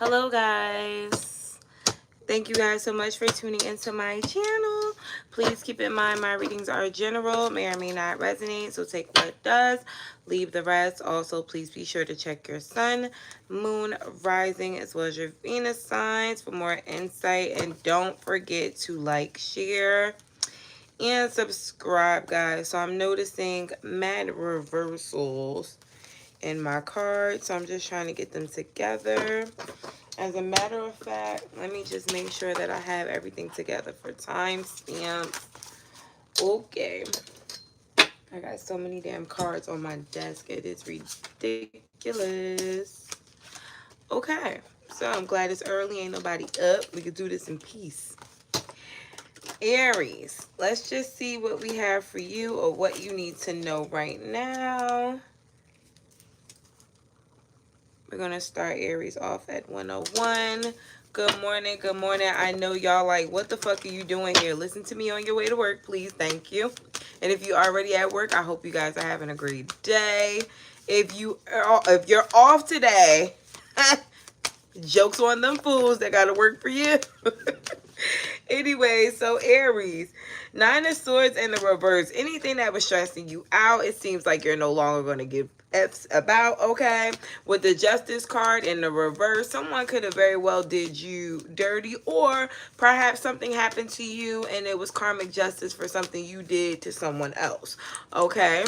Hello guys. Thank you guys so much for tuning into my channel. Please keep in mind my readings are general, may or may not resonate, so take what does, leave the rest. Also, please be sure to check your sun, moon, rising, as well as your Venus signs for more insight. And don't forget to like, share, and subscribe, guys. So I'm noticing mad reversals in my cards, so I'm just trying to get them together. As a matter of fact, let me just make sure that I have everything together for timestamps. Okay. I got so many damn cards on my desk. It is ridiculous. Okay. So I'm glad it's early. Ain't nobody up. We could do this in peace. Aries. Let's just see what we have for you or what you need to know right now. We're going to start Aries off at 101. Good morning. Good morning. I know y'all like, what the fuck are you doing here? Listen to me on your way to work, please. Thank you. And if you're already at work, I hope you guys are having a great day. If you're off today, jokes on them fools that got to work for you. Anyway, so Aries, 9 of Swords in the reverse. Anything that was stressing you out, it seems like you're no longer going to give F's about, okay? With the Justice card in the reverse, someone could have very well did you dirty, or perhaps something happened to you and it was karmic justice for something you did to someone else, okay?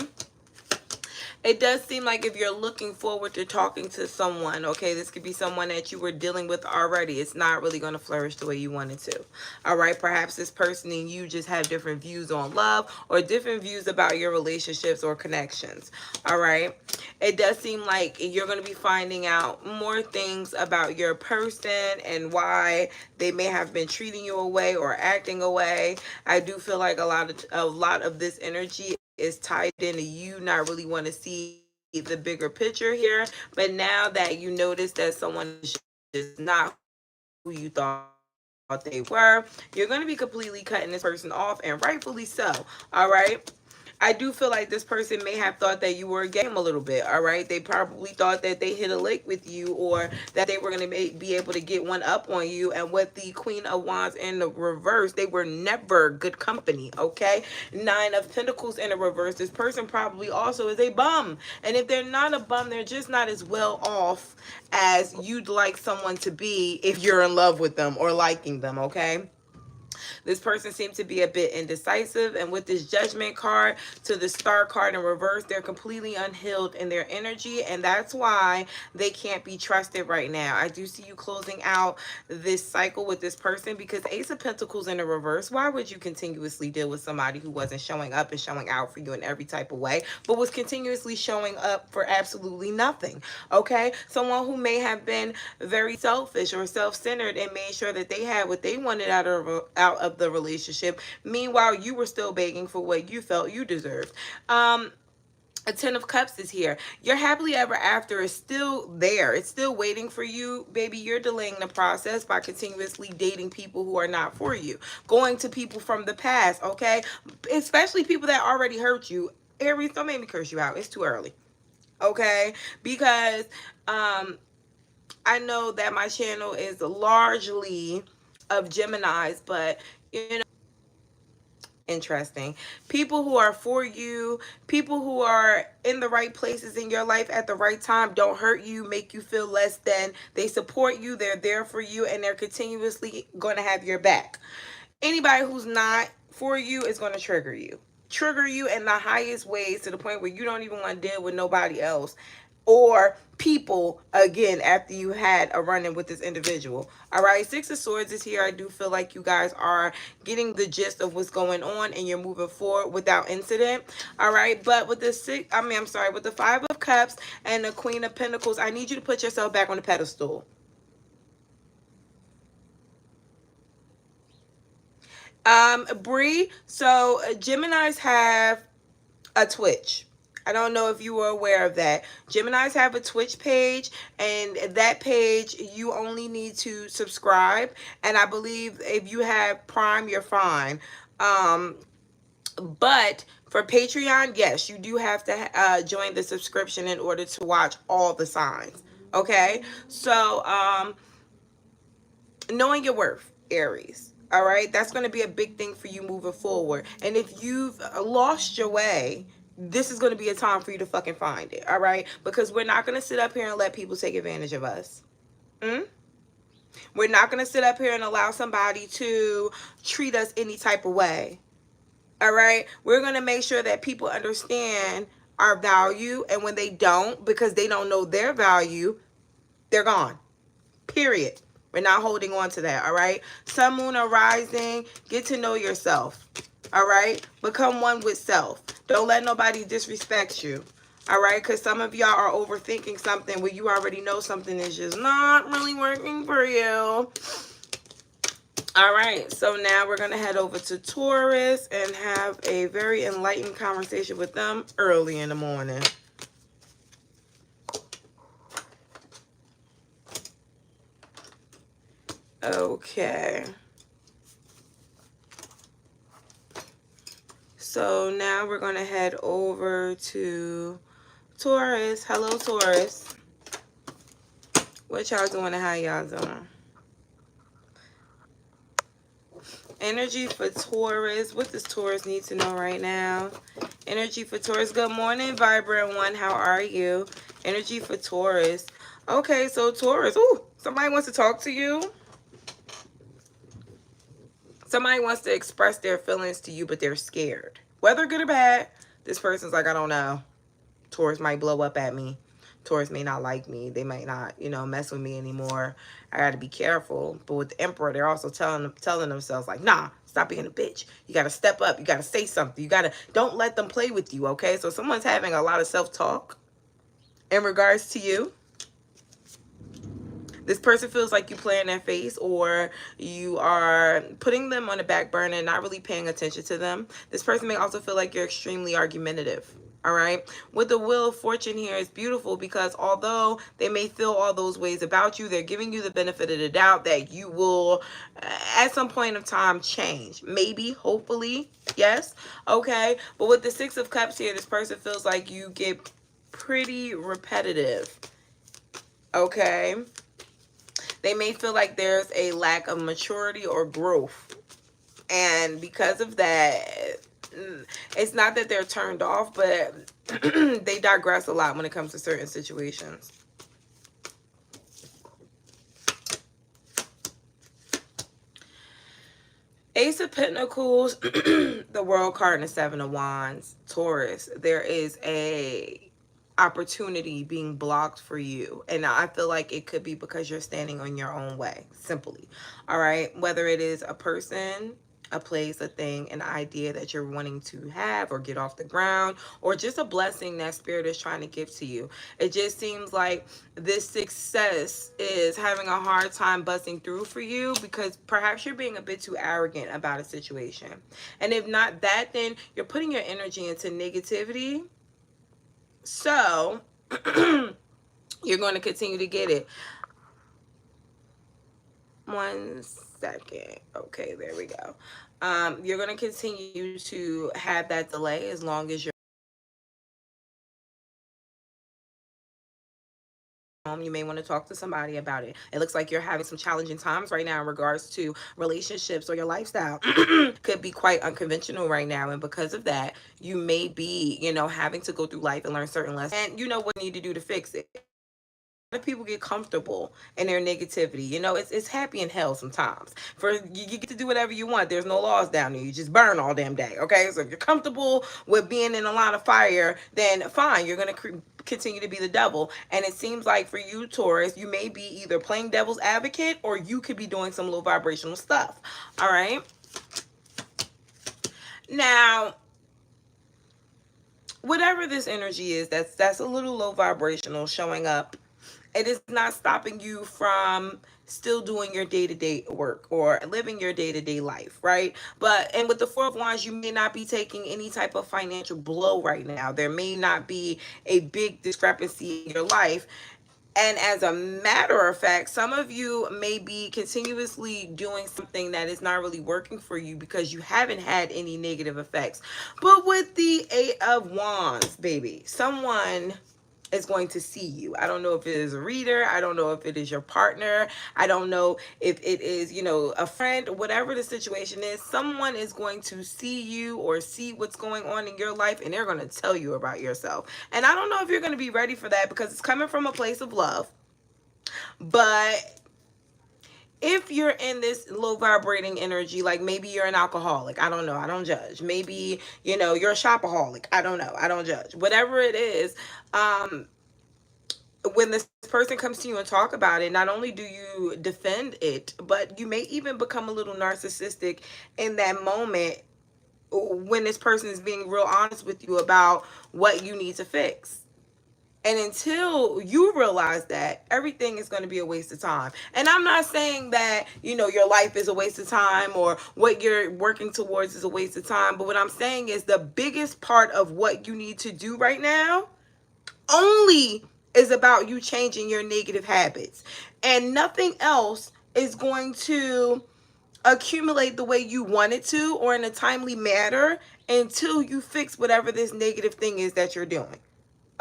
It does seem like if you're looking forward to talking to someone, okay, this could be someone that you were dealing with already. It's not really going to flourish the way you wanted to. All right, perhaps this person and you just have different views on love or different views about your relationships or connections. All right, it does seem like you're going to be finding out more things about your person and why they may have been treating you away or acting away. I do feel like a lot of this energy is tied into you not really want to see the bigger picture here, but now that you notice that someone is just not who you thought they were, you're going to be completely cutting this person off, and rightfully so. All right, I do feel like this person may have thought that you were a game a little bit, all right? They probably thought that they hit a lick with you, or that they were going to be able to get one up on you. And with the Queen of Wands in the reverse, they were never good company, okay? 9 of Pentacles in the reverse, this person probably also is a bum. And if they're not a bum, they're just not as well off as you'd like someone to be if you're in love with them or liking them, okay? This person seems to be a bit indecisive, and with this Judgment card to the Star card in reverse, they're completely unhealed in their energy, and that's why they can't be trusted right now. I do see you closing out this cycle with this person, because Ace of Pentacles in the reverse, why would you continuously deal with somebody who wasn't showing up and showing out for you in every type of way, but was continuously showing up for absolutely nothing, okay? Someone who may have been very selfish or self-centered and made sure that they had what they wanted out of the relationship. Meanwhile, you were still begging for what you felt you deserved. A 10 of Cups is here. Your happily ever after is still there. It's still waiting for you. Baby, you're delaying the process by continuously dating people who are not for you. Going to people from the past, okay? Especially people that already hurt you. Aries, don't make me curse you out. It's too early, okay? Because I know that my channel is largely of Geminis, but you know, interesting. People who are for you, people who are in the right places in your life at the right time, don't hurt you, make you feel less than. They support you, they're there for you, and they're continuously going to have your back. Anybody who's not for you is going to trigger you. Trigger you in the highest ways, to the point where you don't even want to deal with nobody else or people again after you had a run-in with this individual. All right, 6 of Swords is here. I do feel like you guys are getting the gist of what's going on and you're moving forward without incident. All right, but with the with the 5 of Cups and the Queen of Pentacles, I need you to put yourself back on the pedestal. Bree, so Geminis have a Twitch. I don't know if you were aware of that. Geminis have a Twitch page, and that page you only need to subscribe. And I believe if you have Prime, you're fine. But for Patreon, yes, you do have to join the subscription in order to watch all the signs. Okay, so knowing your worth, Aries. All right, that's going to be a big thing for you moving forward. And if you've lost your way, this is going to be a time for you to fucking find it. All right, because we're not going to sit up here and let people take advantage of us. We're not going to sit up here and allow somebody to treat us any type of way. All right, we're going to make sure that people understand our value, and when they don't, because they don't know their value, they're gone. Period. We're not holding on to that. All right, sun, moon, or rising, get to know yourself. All right, become one with self. Don't let nobody disrespect you. All right, because some of y'all are overthinking something where you already know something is just not really working for you. All right, so now we're going to head over to Taurus and have a very enlightened conversation with them early in the morning. Okay. So now we're going to head over to Taurus. Hello, Taurus. What y'all doing and how y'all doing? Energy for Taurus. What does Taurus need to know right now? Energy for Taurus. Good morning, Vibrant One. How are you? Energy for Taurus. Okay, so Taurus. Ooh, somebody wants to talk to you. Somebody wants to express their feelings to you, but they're scared. Whether good or bad, this person's like, I don't know. Taurus might blow up at me. Taurus may not like me. They might not, you know, mess with me anymore. I got to be careful. But with the Emperor, they're also telling themselves like, nah, stop being a bitch. You got to step up. You got to say something. You got to, don't let them play with you, okay? So someone's having a lot of self-talk in regards to you. This person feels like you play in their face, or you are putting them on the back burner and not really paying attention to them. This person may also feel like you're extremely argumentative. All right. With the Wheel of Fortune here, is beautiful because although they may feel all those ways about you, they're giving you the benefit of the doubt that you will, at some point of time, change. Maybe, hopefully, yes. Okay. But with the Six of Cups here, this person feels like you get pretty repetitive. Okay. They may feel like there's a lack of maturity or growth. And because of that, it's not that they're turned off, but they digress a lot when it comes to certain situations. Ace of Pentacles, the World card, and the Seven of Wands. Taurus, there is a opportunity being blocked for you, and I feel like it could be because you're standing on your own way, simply. All right, whether it is a person, a place, a thing, an idea that you're wanting to have or get off the ground, or just a blessing that Spirit is trying to give to you. It just seems like this success is having a hard time busting through for you because perhaps you're being a bit too arrogant about a situation. And if not that, then you're putting your energy into negativity. So you're going to continue to get it. 1 second. Okay, there we go. You're going to continue to have that delay as long as you're home. You may want to talk to somebody about it. It looks like you're having some challenging times right now in regards to relationships or your lifestyle. Could be quite unconventional right now, and because of that, you may be, you know, having to go through life and learn certain lessons, and you know what you need to do to fix it. A lot of people get comfortable in their negativity. You know, it's happy in hell sometimes. For you get to do whatever you want. There's no laws down there. You just burn all damn day. Okay, so if you're comfortable with being in a line of fire, then fine. You're gonna continue to be the devil. And it seems like for you, Taurus, you may be either playing devil's advocate or you could be doing some low vibrational stuff. All right. Now, whatever this energy is, that's a little low vibrational showing up. It is not stopping you from still doing your day-to-day work or living your day-to-day life, right? And with the Four of Wands, you may not be taking any type of financial blow right now. There may not be a big discrepancy in your life. And as a matter of fact, some of you may be continuously doing something that is not really working for you because you haven't had any negative effects. But with the Eight of Wands, baby, someone is going to see you. I don't know if it is a reader. I don't know if it is your partner. I don't know if it is, you know, a friend, whatever the situation is. Someone is going to see you or see what's going on in your life, and they're going to tell you about yourself. And I don't know if you're going to be ready for that because it's coming from a place of love. But if you're in this low vibrating energy, like maybe you're an alcoholic, I don't know, I don't judge. Maybe, you know, you're a shopaholic, I don't know, I don't judge. Whatever it is, when this person comes to you and talk about it, not only do you defend it, but you may even become a little narcissistic in that moment when this person is being real honest with you about what you need to fix. And until you realize that, everything is going to be a waste of time. And I'm not saying that, you know, your life is a waste of time or what you're working towards is a waste of time. But what I'm saying is the biggest part of what you need to do right now only is about you changing your negative habits. And nothing else is going to accumulate the way you want it to or in a timely manner until you fix whatever this negative thing is that you're doing.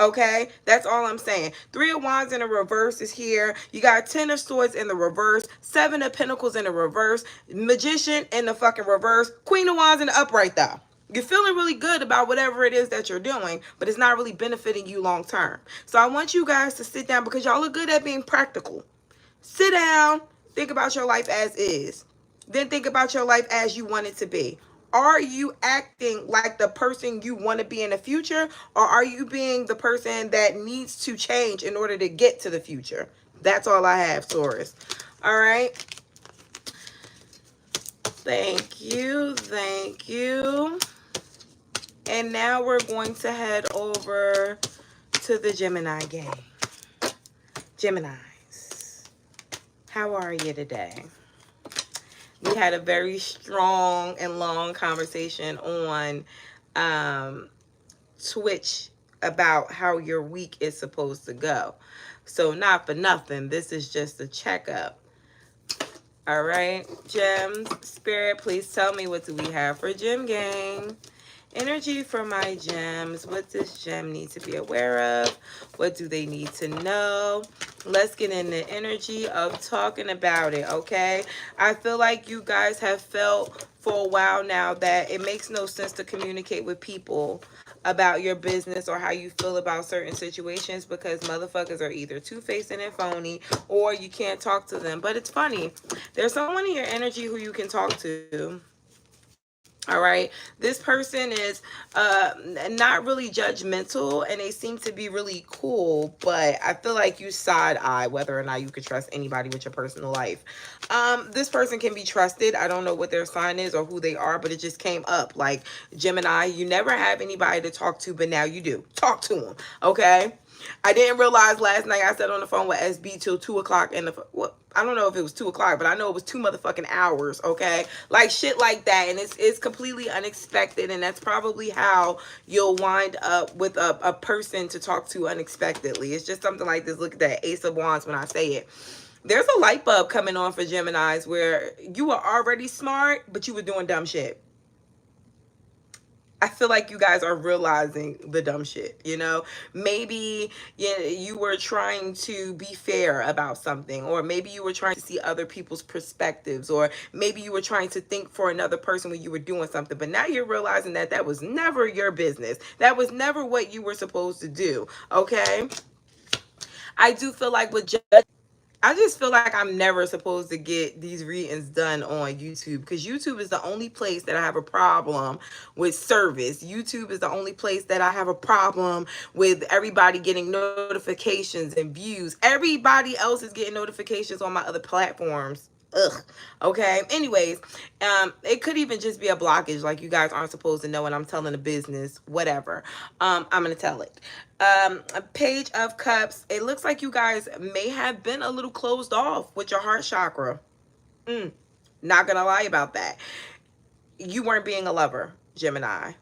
Okay, that's all I'm saying. 3 of Wands in the reverse is here. You got 10 of Swords in the reverse, 7 of Pentacles in the reverse, Magician in the fucking reverse, Queen of Wands in the upright though. You're feeling really good about whatever it is that you're doing, but it's not really benefiting you long term. So I want you guys to sit down because y'all are good at being practical. Sit down, think about your life as is. Then think about your life as you want it to be. Are you acting like the person you want to be in the future, or are you being the person that needs to change in order to get to the future? That's all I have, Taurus. All right. Thank you. Thank you. And now we're going to head over to the Gemini game. Geminis, how are you today? We had a very strong and long conversation on Twitch about how your week is supposed to go. So not for nothing, this is just a checkup. All right, Gems, Spirit, please tell me, what do we have for Gem Gang? Energy for my gems. What does gem need to be aware of? What do they need to know? Let's get in the energy of talking about it, okay? I feel like you guys have felt for a while now that it makes no sense to communicate with people about your business or how you feel about certain situations because motherfuckers are either two-faced and phony or you can't talk to them. But it's funny. There's someone in your energy who you can talk to. All right, this person is not really judgmental and they seem to be really cool, but I feel like you side eye whether or not you could trust anybody with your personal life. This person can be trusted. I don't know what their sign is or who they are, but it just came up. Like Gemini, you never have anybody to talk to, but now you do. Talk to them, okay? I didn't realize last night I sat on the phone with SB till 2 o'clock in the... What? I don't know if it was 2 o'clock, but I know it was 2 motherfucking hours, okay? Like shit like that. And it's completely unexpected. And that's probably how you'll wind up with a person to talk to unexpectedly. It's just something like this. Look at that Ace of Wands when I say it. There's a light bulb coming on for Geminis where you were already smart, but you were doing dumb shit. I feel like you guys are realizing the dumb shit, you know? Maybe you were trying to be fair about something, or maybe you were trying to see other people's perspectives, or maybe you were trying to think for another person when you were doing something, but now you're realizing that that was never your business. That was never what you were supposed to do, okay? I do feel like with I just feel like I'm never supposed to get these readings done on YouTube because YouTube is the only place that I have a problem with service. YouTube is the only place that I have a problem with everybody getting notifications and views. Everybody else is getting notifications on my other platforms. Ugh. Okay. Anyways, it could even just be a blockage. Like you guys aren't supposed to know, and I'm telling the business, whatever. I'm gonna tell it. A Page of Cups. It looks like you guys may have been a little closed off with your heart chakra. Not gonna lie about that. You weren't being a lover, Gemini.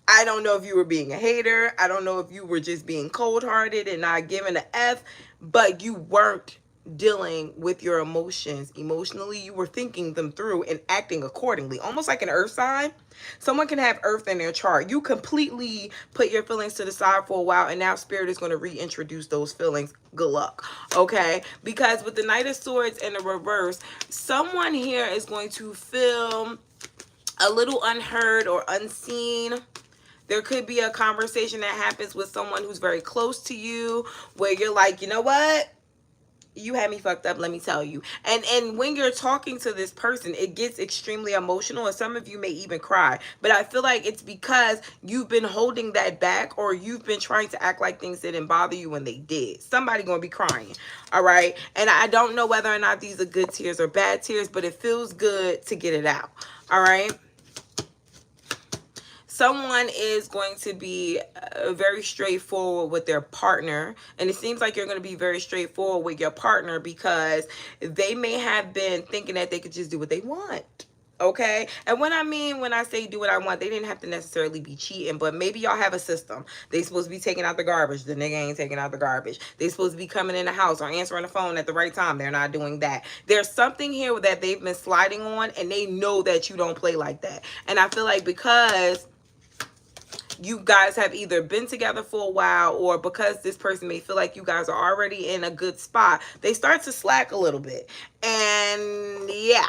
I don't know if you were being a hater. I don't know if you were just being cold-hearted and not giving an F, but you weren't dealing with your emotions emotionally. You were thinking them through and acting accordingly, almost like an earth sign. Someone can have earth in their chart. You completely put your feelings to the side for a while, and now spirit is going to reintroduce those feelings. Good luck. Okay, because with the Knight of Swords in the reverse, someone here is going to feel a little unheard or unseen. There could be a conversation that happens with someone who's very close to you where you're like, you know what, you had me fucked up, let me tell you. And when you're talking to this person, it gets extremely emotional, and some of you may even cry. But I feel like it's because you've been holding that back, or you've been trying to act like things didn't bother you when they did. Somebody gonna be crying. All right, and I don't know whether or not these are good tears or bad tears, but it feels good to get it out. All right, someone is going to be very straightforward with their partner, and it seems like you're going to be very straightforward with your partner because they may have been thinking that they could just do what they want. Okay, and when I say do what I want, they didn't have to necessarily be cheating, but maybe y'all have a system. They supposed to be taking out the garbage, the nigga ain't taking out the garbage. They supposed to be coming in the house or answering the phone at the right time, they're not doing that. There's something here that they've been sliding on, and they know that you don't play like that. And I feel like because you guys have either been together for a while, or because this person may feel like you guys are already in a good spot, they start to slack a little bit. And yeah,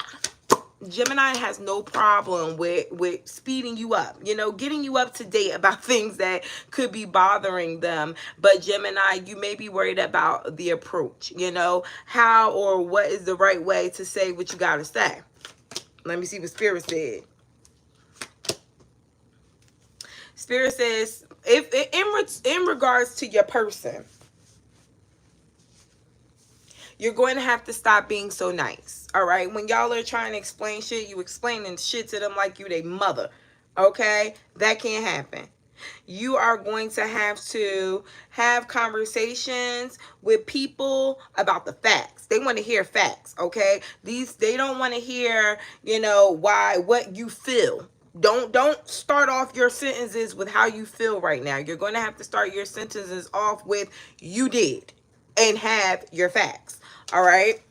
Gemini has no problem with speeding you up, you know, getting you up to date about things that could be bothering them. But Gemini, you may be worried about the approach, you know, how or what is the right way to say what you got to say. Let me see what Spirit said. Spirit says, if in regards to your person, you're going to have to stop being so nice. All right, when y'all are trying to explain shit, you explaining shit to them like you their mother. Okay, that can't happen. You are going to have conversations with people about the facts. They want to hear facts. Okay, they don't want to hear, you know, what you feel. Don't start off your sentences with how you feel right now. You're going to have to start your sentences off with you did, and have your facts. All right,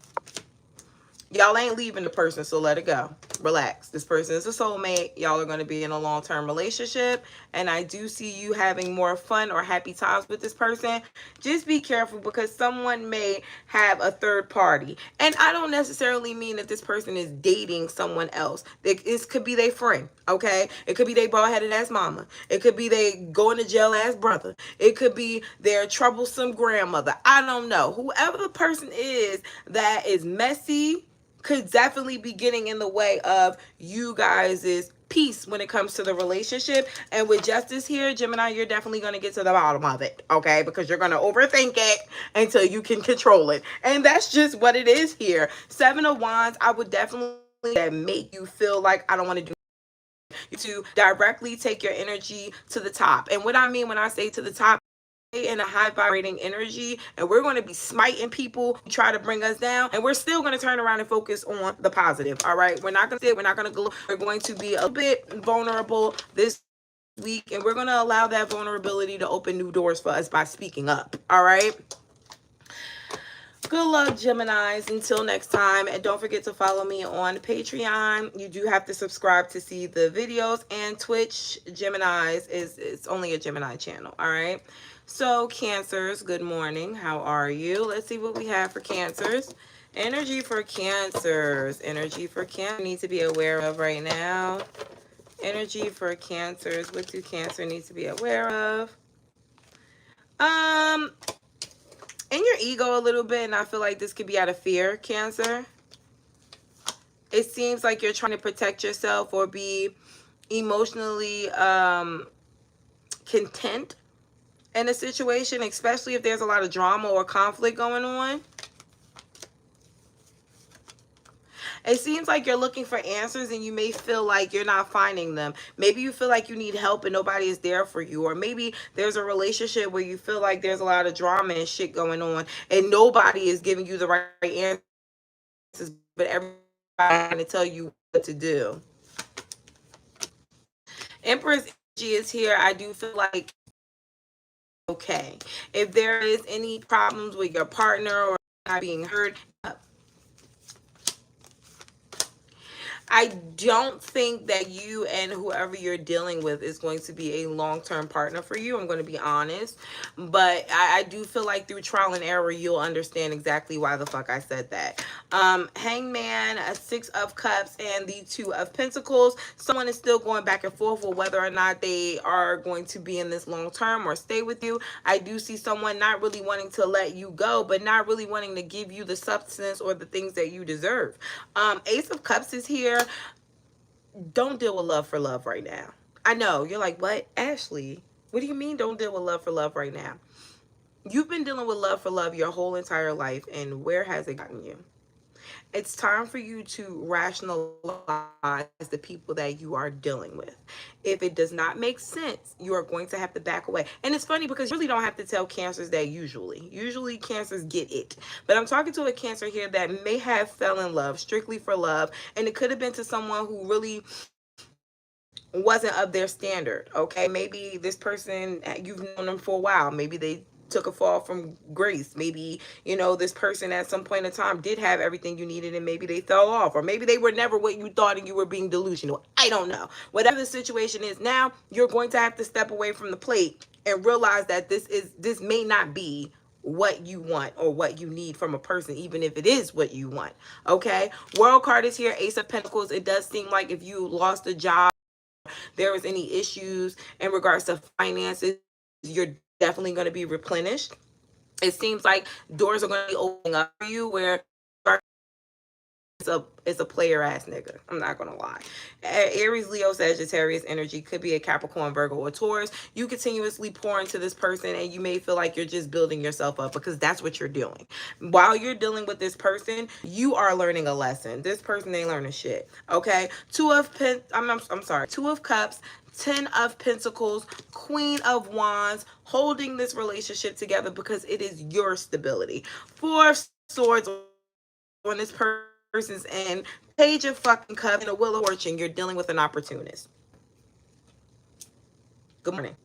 y'all ain't leaving the person, so let it go. Relax. This person is a soulmate. Y'all are going to be in a long-term relationship, and I do see you having more fun or happy times with this person. Just be careful, because someone may have a third party, and I don't necessarily mean that this person is dating someone else. It could be their friend. Okay, it could be their bald-headed ass mama. It could be they going to jail ass brother. It could be their troublesome grandmother. I don't know. Whoever the person is that is messy could definitely be getting in the way of you guys' peace when it comes to the relationship. And with justice here, Gemini, you're definitely going to get to the bottom of it, okay? Because you're going to overthink it until you can control it. And that's just what it is here. Seven of Wands, I would definitely make you feel like I don't want to do to directly take your energy to the top. And what I mean when I say to the top, in a high vibrating energy, and we're going to be smiting people who try to bring us down, and we're still going to turn around and focus on the positive. All right, we're not going to sit, we're not going to go, we're going to be a bit vulnerable this week, and we're going to allow that vulnerability to open new doors for us by speaking up. All right, good luck, Geminis. Until next time, and don't forget to follow me on Patreon. You do have to subscribe to see the videos, and Twitch. Geminis it's only a Gemini channel. All right, so Cancers, good morning, how are you? Let's see what we have for Cancers. Energy for Cancers. Energy for Cancer need to be aware of right now. Energy for Cancers. What do Cancer need to be aware of? In your ego a little bit, and I feel like this could be out of fear, Cancer. It seems like you're trying to protect yourself or be emotionally content in a situation, especially if there's a lot of drama or conflict going on. It seems like you're looking for answers, and you may feel like you're not finding them. Maybe you feel like you need help and nobody is there for you. Or maybe there's a relationship where you feel like there's a lot of drama and shit going on, and nobody is giving you the right answers, but everybody's trying to tell you what to do. Empress energy is here. I do feel like, okay, if there is any problems with your partner or not being heard. I don't think that you and whoever you're dealing with is going to be a long-term partner for you. I'm going to be honest. But I do feel like through trial and error, you'll understand exactly why the fuck I said that. Hangman, a 6 of Cups, and the 2 of Pentacles. Someone is still going back and forth with whether or not they are going to be in this long-term or stay with you. I do see someone not really wanting to let you go, but not really wanting to give you the substance or the things that you deserve. Ace of Cups is here. Don't deal with love for love right now. I know you're like, what, Ashley? What do you mean don't deal with love for love right now? You've been dealing with love for love your whole entire life, and where has it gotten you? It's time for you to rationalize the people that you are dealing with. If it does not make sense, you are going to have to back away. And it's funny because you really don't have to tell Cancers that usually Cancers get it. But I'm talking to a Cancer here that may have fell in love strictly for love, and it could have been to someone who really wasn't of their standard. Okay, maybe this person, you've known them for a while, maybe they took a fall from grace. Maybe, you know, this person at some point in time did have everything you needed, and maybe they fell off, or maybe they were never what you thought and you were being delusional. I don't know. Whatever the situation is now, you're going to have to step away from the plate and realize that this may not be what you want or what you need from a person, even if it is what you want. Okay, World card is here, Ace of Pentacles. It does seem like if you lost a job, there was any issues in regards to finances, you're definitely going to be replenished. It seems like doors are going to be opening up for you where it's a player ass nigga. I'm not gonna lie. Aries, Leo, Sagittarius energy could be a Capricorn, Virgo, or Taurus. You continuously pour into this person, and you may feel like you're just building yourself up because that's what you're doing. While you're dealing with this person, you are learning a lesson. This person ain't learning shit. Okay. Two of Cups, 10 of Pentacles, Queen of Wands, holding this relationship together because it is your stability. 4 of Swords on this person's end, Page of fucking Cups, and a Wheel of Fortune. You're dealing with an opportunist. Good morning.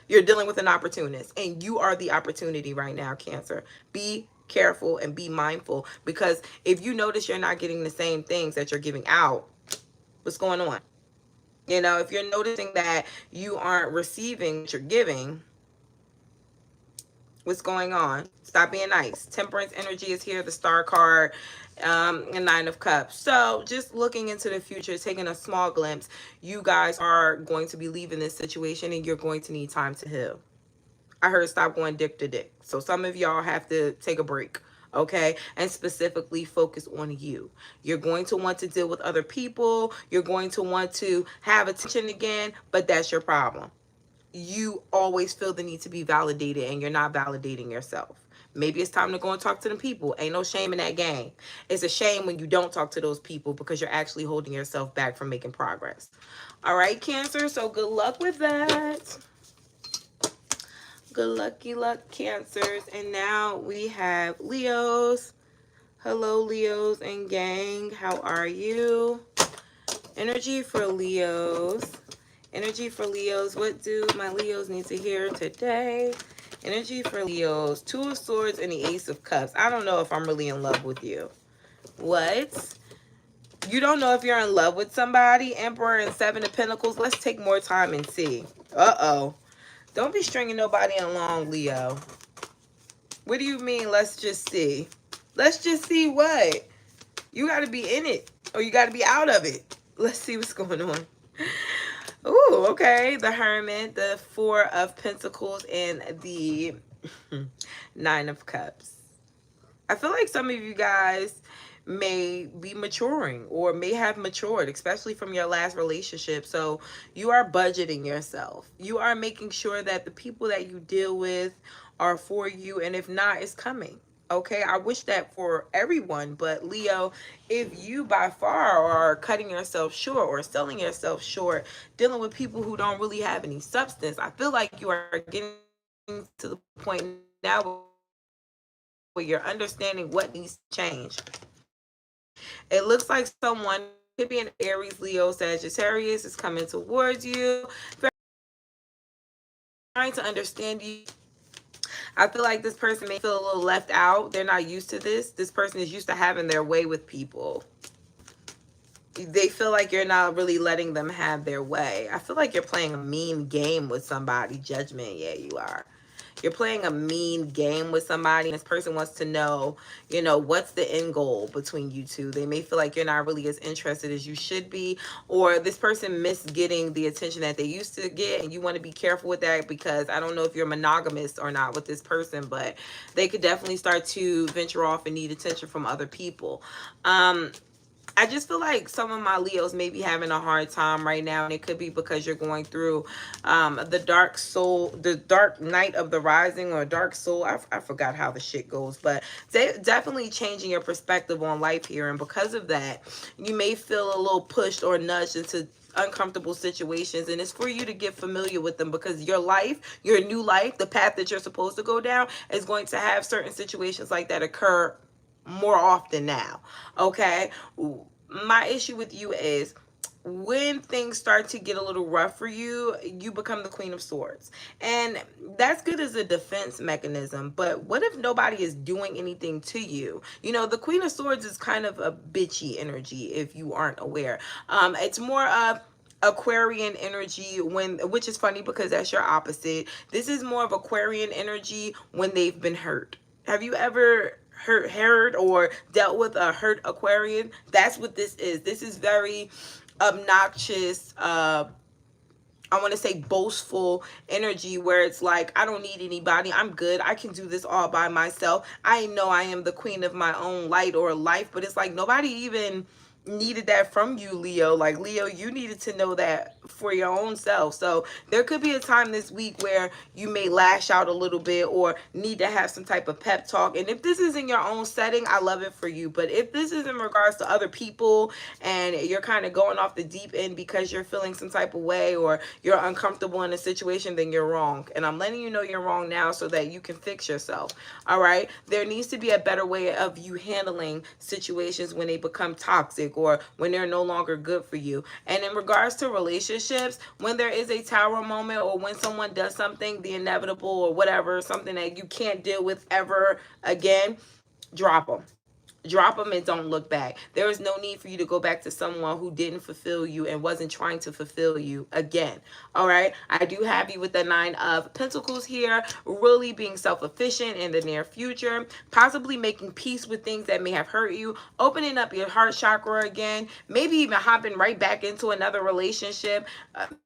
You're dealing with an opportunist, and you are the opportunity right now, Cancer. Be careful and be mindful, because if you notice you're not getting the same things that you're giving out, what's going on? You know, if you're noticing that you aren't receiving what you're giving, what's going on? Stop being nice. Temperance energy is here, the Star card, and 9 of Cups. So just looking into the future, taking a small glimpse, you guys are going to be leaving this situation, and you're going to need time to heal. I heard stop going dick to dick. So some of y'all have to take a break, okay? And specifically focus on you. You're going to want to deal with other people. You're going to want to have attention again, but that's your problem. You always feel the need to be validated, and you're not validating yourself. Maybe it's time to go and talk to them people. Ain't no shame in that game. It's a shame when you don't talk to those people because you're actually holding yourself back from making progress. All right, Cancer, so good luck with that. Good lucky luck, Cancers. And now we have Leos. Hello, Leos and gang. How are you? Energy for Leos. Energy for Leos. What do my Leos need to hear today? Energy for Leos. 2 of Swords and the Ace of Cups. I don't know if I'm really in love with you. What? You don't know if you're in love with somebody? Emperor and 7 of Pentacles. Let's take more time and see. Uh-oh. Don't be stringing nobody along, Leo. What do you mean, let's just see? Let's just see what? You got to be in it, or you got to be out of it. Let's see what's going on. Ooh, okay. The Hermit, the 4 of Pentacles, and the 9 of Cups. I feel like some of you guys may be maturing or may have matured, especially from your last relationship. So you are budgeting yourself. You are making sure that the people that you deal with are for you, and if not, it's coming. Okay, I wish that for everyone, but Leo, if you by far are cutting yourself short or selling yourself short, dealing with people who don't really have any substance, I feel like you are getting to the point now where you're understanding what needs to change. It looks like someone, could be an Aries, Leo, Sagittarius, is coming towards you, trying to understand you. I feel like this person may feel a little left out. They're not used to this. This person is used to having their way with people. They feel like you're not really letting them have their way. I feel like you're playing a mean game with somebody. Judgment, yeah, you are. You're playing a mean game with somebody, and this person wants to know, what's the end goal between you two. They may feel like you're not really as interested as you should be, or this person missed getting the attention that they used to get, and you want to be careful with that, because I don't know if you're monogamous or not with this person, but they could definitely start to venture off and need attention from other people. I just feel like some of my Leos may be having a hard time right now, and it could be because you're going through the dark night of the rising, or dark soul. I forgot how the shit goes, but definitely changing your perspective on life here. And because of that, you may feel a little pushed or nudged into uncomfortable situations, and it's for you to get familiar with them, because your life, your new life, the path that you're supposed to go down, is going to have certain situations like that occur more often now. Okay, my issue with you is when things start to get a little rough for you, you become the Queen of Swords. And that's good as a defense mechanism, but what if nobody is doing anything to you? The Queen of Swords is kind of a bitchy energy, if you aren't aware. It's more of Aquarian energy, which is funny because that's your opposite. This is more of Aquarian energy when they've been hurt. Have you ever heard or dealt with a hurt Aquarian? That's what this is. This is very obnoxious, I want to say boastful energy, where it's like, I don't need anybody. I'm good. I can do this all by myself. I know I am the queen of my own light or life, but it's like nobody even needed that from you, Leo. Like, Leo, you needed to know that for your own self. So there could be a time this week where you may lash out a little bit or need to have some type of pep talk. And if this is in your own setting, I love it for you. But if this is in regards to other people and you're kind of going off the deep end because you're feeling some type of way or you're uncomfortable in a situation, then you're wrong. And I'm letting you know you're wrong now so that you can fix yourself. All right, there needs to be a better way of you handling situations when they become toxic or when they're no longer good for you. And in regards to relationships, when there is a tower moment, or when someone does something, the inevitable or whatever, something that you can't deal with ever again, drop them. Drop them and don't look back. There is no need for you to go back to someone who didn't fulfill you and wasn't trying to fulfill you again. All right, I do have you with the 9 of Pentacles here, really being self-efficient in the near future, possibly making peace with things that may have hurt you, opening up your heart chakra again, maybe even hopping right back into another relationship,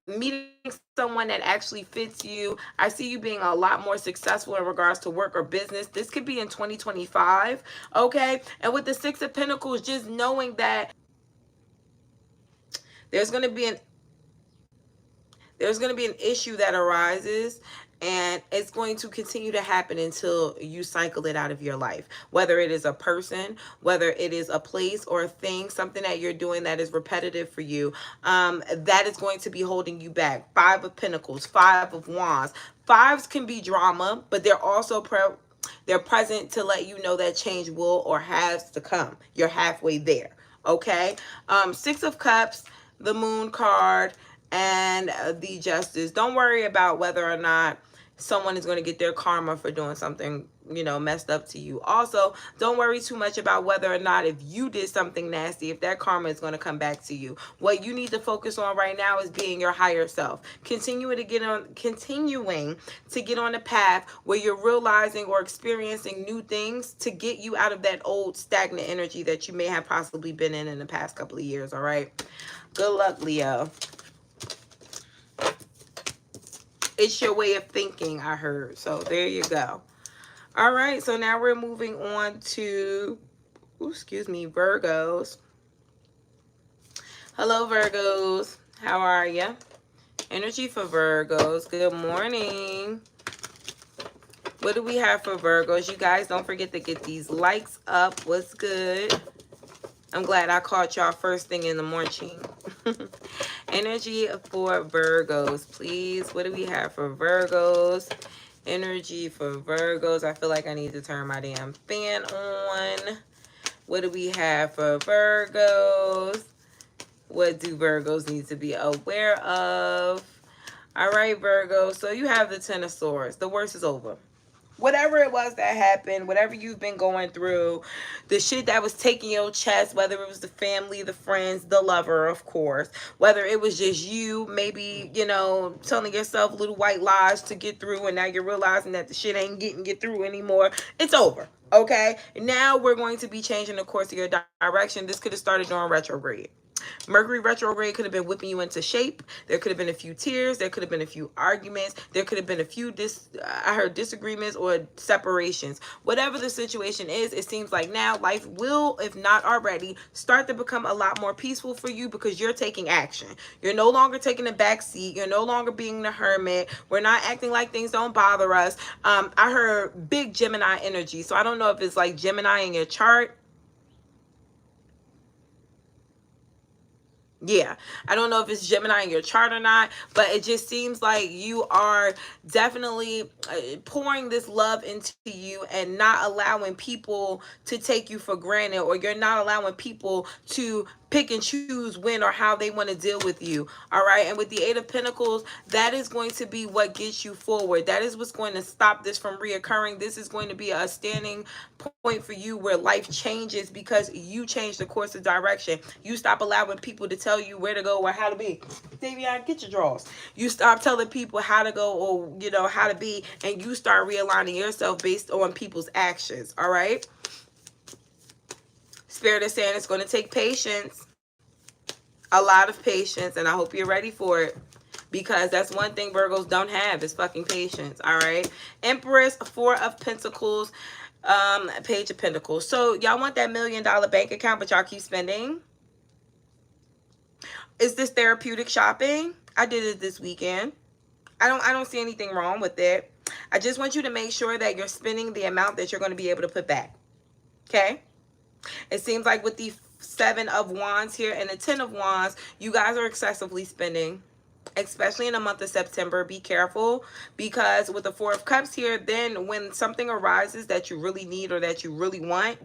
meeting someone that actually fits you. I see you being a lot more successful in regards to work or business. This could be in 2025, okay? And with the 6 of Pentacles, just knowing that there's going to be an issue that arises, and it's going to continue to happen until you cycle it out of your life. Whether it is a person, whether it is a place or a thing, something that you're doing that is repetitive for you, that is going to be holding you back. 5 of Pentacles, 5 of Wands. 5s can be drama, but they're also they're present to let you know that change will or has to come. You're halfway there, okay? 6 of Cups, the Moon card, and the Justice. Don't worry about whether or not someone is going to get their karma for doing something, messed up to you. Also, don't worry too much about whether or not, if you did something nasty, if that karma is going to come back to you. What you need to focus on right now is being your higher self. Continuing to get on the path where you're realizing or experiencing new things to get you out of that old stagnant energy that you may have possibly been in the past couple of years. All right. Good luck, Leo. It's your way of thinking, I heard. So there you go. All right. So now we're moving on to, Virgos. Hello, Virgos. How are you? Energy for Virgos. Good morning. What do we have for Virgos? You guys, don't forget to get these likes up. What's good? I'm glad I caught y'all first thing in the morning. Energy for Virgos, please. What do we have for Virgos? Energy for Virgos. I feel like I need to turn my damn fan on. What do we have for Virgos? What do Virgos need to be aware of? All right, Virgo. So you have the 10 of Swords. The worst is over. whatever it was that happened, whatever you've been going through, the shit that was taking your chest, whether it was the family, the friends, the lover, of course, whether it was just you, maybe, you know, telling yourself little white lies to get through, and now you're realizing that the shit ain't getting you through anymore. It's over. Okay, now we're going to be changing the course of your direction. This could have started during retrograde. Mercury retrograde could have been whipping you into shape. There could have been a few tears. There could have been a few arguments. There could have been a few disagreements or separations. Whatever the situation is, it seems like now life will, if not already, start to become a lot more peaceful for you because you're taking action. You're no longer taking a back seat. You're no longer being the hermit. We're not acting like things don't bother us. I heard big Gemini energy. So I don't know if it's like Gemini in your chart. Yeah, I don't know if it's Gemini in your chart or not, but it just seems like you are definitely pouring this love into you and not allowing people to take you for granted, or you're not allowing people to pick and choose when or how they want to deal with you. All right. And with the Eight of Pentacles, that is going to be what gets you forward. That is what's going to stop this from reoccurring. This is going to be a standing point for you where life changes because you change the course of direction. You stop allowing people to tell you where to go or how to be. Davion, get your drawers. You stop telling people how to go or, you know, how to be, and you start realigning yourself based on people's actions. All right. Spirit is saying it's going to take patience, a lot of patience, and I hope you're ready for it, because that's one thing Virgos don't have is fucking patience. All right. Empress, Four of Pentacles, Page of Pentacles. So y'all want that $1 million bank account, but y'all keep spending. Is this therapeutic shopping? I did it this weekend. I don't see anything wrong with it. I just want you to make sure that you're spending the amount that you're going to be able to put back. Okay. It seems like with the Seven of Wands here and the Ten of Wands, you guys are excessively spending, especially in the month of September. Be careful, because with the Four of Cups here, then when something arises that you really need or that you really want,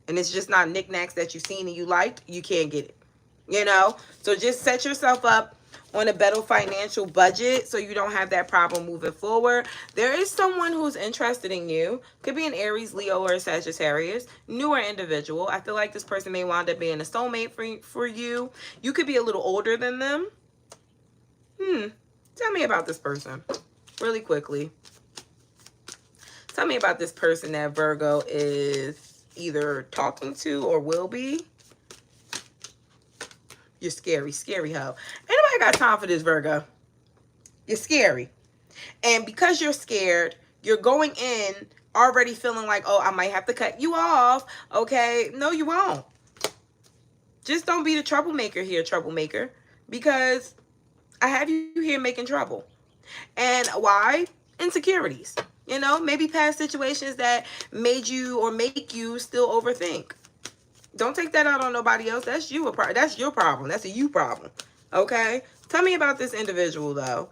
and it's just not knickknacks that you've seen and you liked, you can't get it. You know? So just set yourself up on a better financial budget so you don't have that problem moving forward. There is someone who's interested in you. Could be an Aries, Leo, or a Sagittarius. Newer individual. I feel like this person may wind up being a soulmate for you. You could be a little older than them. Tell me about this person really quickly. Tell me about this person that Virgo is either talking to or will be. You're scary, scary hoe. Ain't nobody got time for this, Virgo. You're scary. And because you're scared, you're going in already feeling like, oh, I might have to cut you off. Okay. No, you won't. Just don't be the troublemaker here, troublemaker. Because I have you here making trouble. And why? Insecurities. You know, maybe past situations that made you or make you still overthink. Don't take that out on nobody else. That's you. That's your problem. That's a you problem. Okay? Tell me about this individual, though.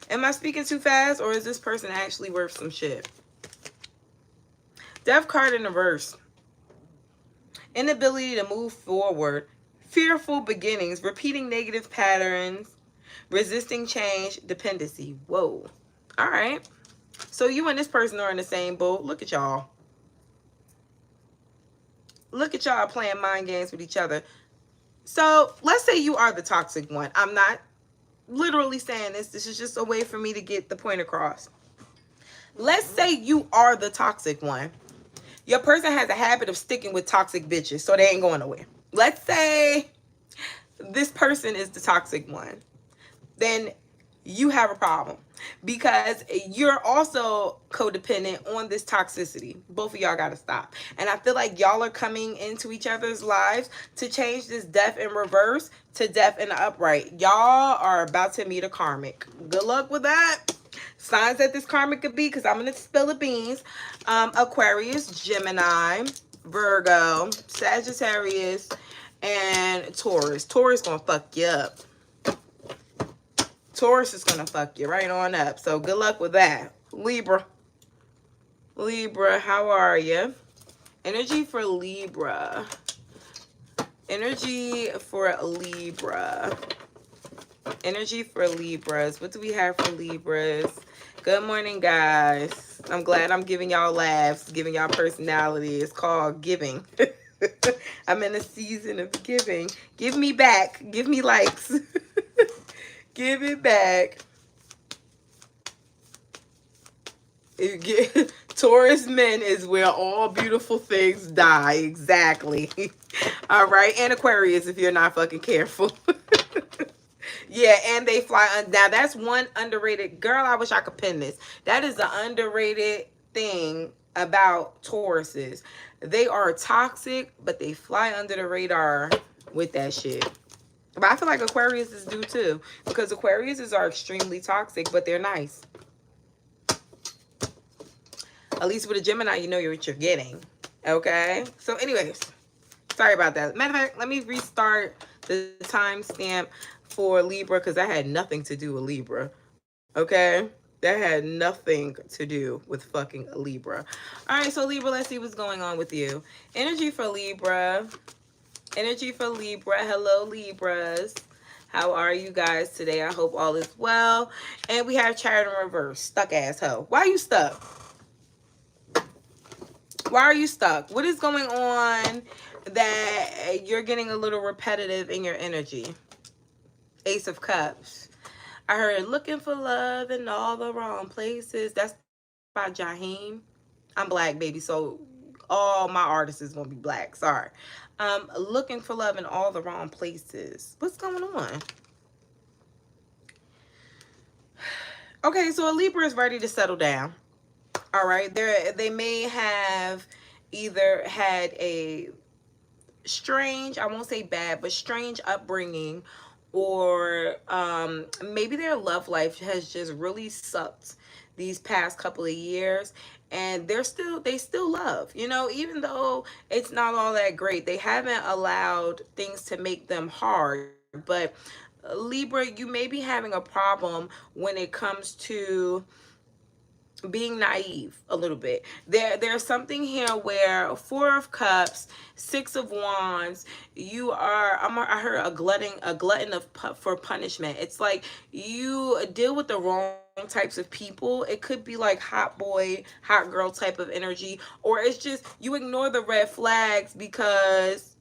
Am I speaking too fast, or is this person actually worth some shit? Death card in reverse. Inability to move forward. Fearful beginnings. Repeating negative patterns. Resisting change. Dependency. Whoa. All right. So you and this person are in the same boat. Look at y'all. Look at y'all playing mind games with each other. So let's say you are the toxic one. I'm not literally saying this. This is just a way for me to get the point across. Let's say you are the toxic one. Your person has a habit of sticking with toxic bitches, so they ain't going nowhere. Let's say this person is the toxic one. Then you have a problem because you're also codependent on this toxicity. Both of y'all got to stop. And I feel like y'all are coming into each other's lives to change this death in reverse to death in the upright. Y'all are about to meet a karmic. Good luck with that. Signs that this karmic could be, because I'm going to spill the beans. Aquarius, Gemini, Virgo, Sagittarius, and Taurus. Taurus going to fuck you up. Taurus is going to fuck you right on up. So good luck with that. Libra. Libra, how are you? Energy for Libra. Energy for Libra. Energy for Libras. What do we have for Libras? Good morning, guys. I'm glad I'm giving y'all laughs, giving y'all personality. It's called giving. I'm in a season of giving. Give me back. Give me likes. Give it back. Taurus men is where all beautiful things die. Exactly. All right. And Aquarius if you're not fucking careful. Yeah, and they fly. Now, that's one underrated. Girl, I wish I could pin this. That is the underrated thing about Tauruses. They are toxic, but they fly under the radar with that shit. But I feel like Aquariuses do too. Because Aquariuses are extremely toxic, but they're nice. At least with a Gemini, you know what you're getting. Okay? So anyways, sorry about that. Matter of fact, let me restart the timestamp for Libra because that had nothing to do with Libra. Okay? That had nothing to do with fucking Libra. All right, so Libra, let's see what's going on with you. Energy for Libra. Energy for Libra. Hello, Libras. How are you guys today? I hope all is well. And we have Chariot in reverse. Stuck asshole. Why are you stuck? Why are you stuck? What is going on that you're getting a little repetitive in your energy? Ace of Cups. I heard looking for love in all the wrong places. That's by Jaheim. I'm black, baby, so all my artists is gonna be black. Sorry. Looking for love in all the wrong places. What's going on? Okay, so a Libra is ready to settle down. All right, they may have either had a strange, I won't say bad, but strange upbringing, or maybe their love life has just really sucked these past couple of years, and they still love, you know, even though it's not all that great. They haven't allowed things to make them hard. But Libra, you may be having a problem when it comes to being naive a little bit. There's something here where Four of Cups, Six of Wands, you are, I heard a glutton for punishment. It's like you deal with the wrong types of people. It could be like hot boy, hot girl type of energy, or it's just you ignore the red flags because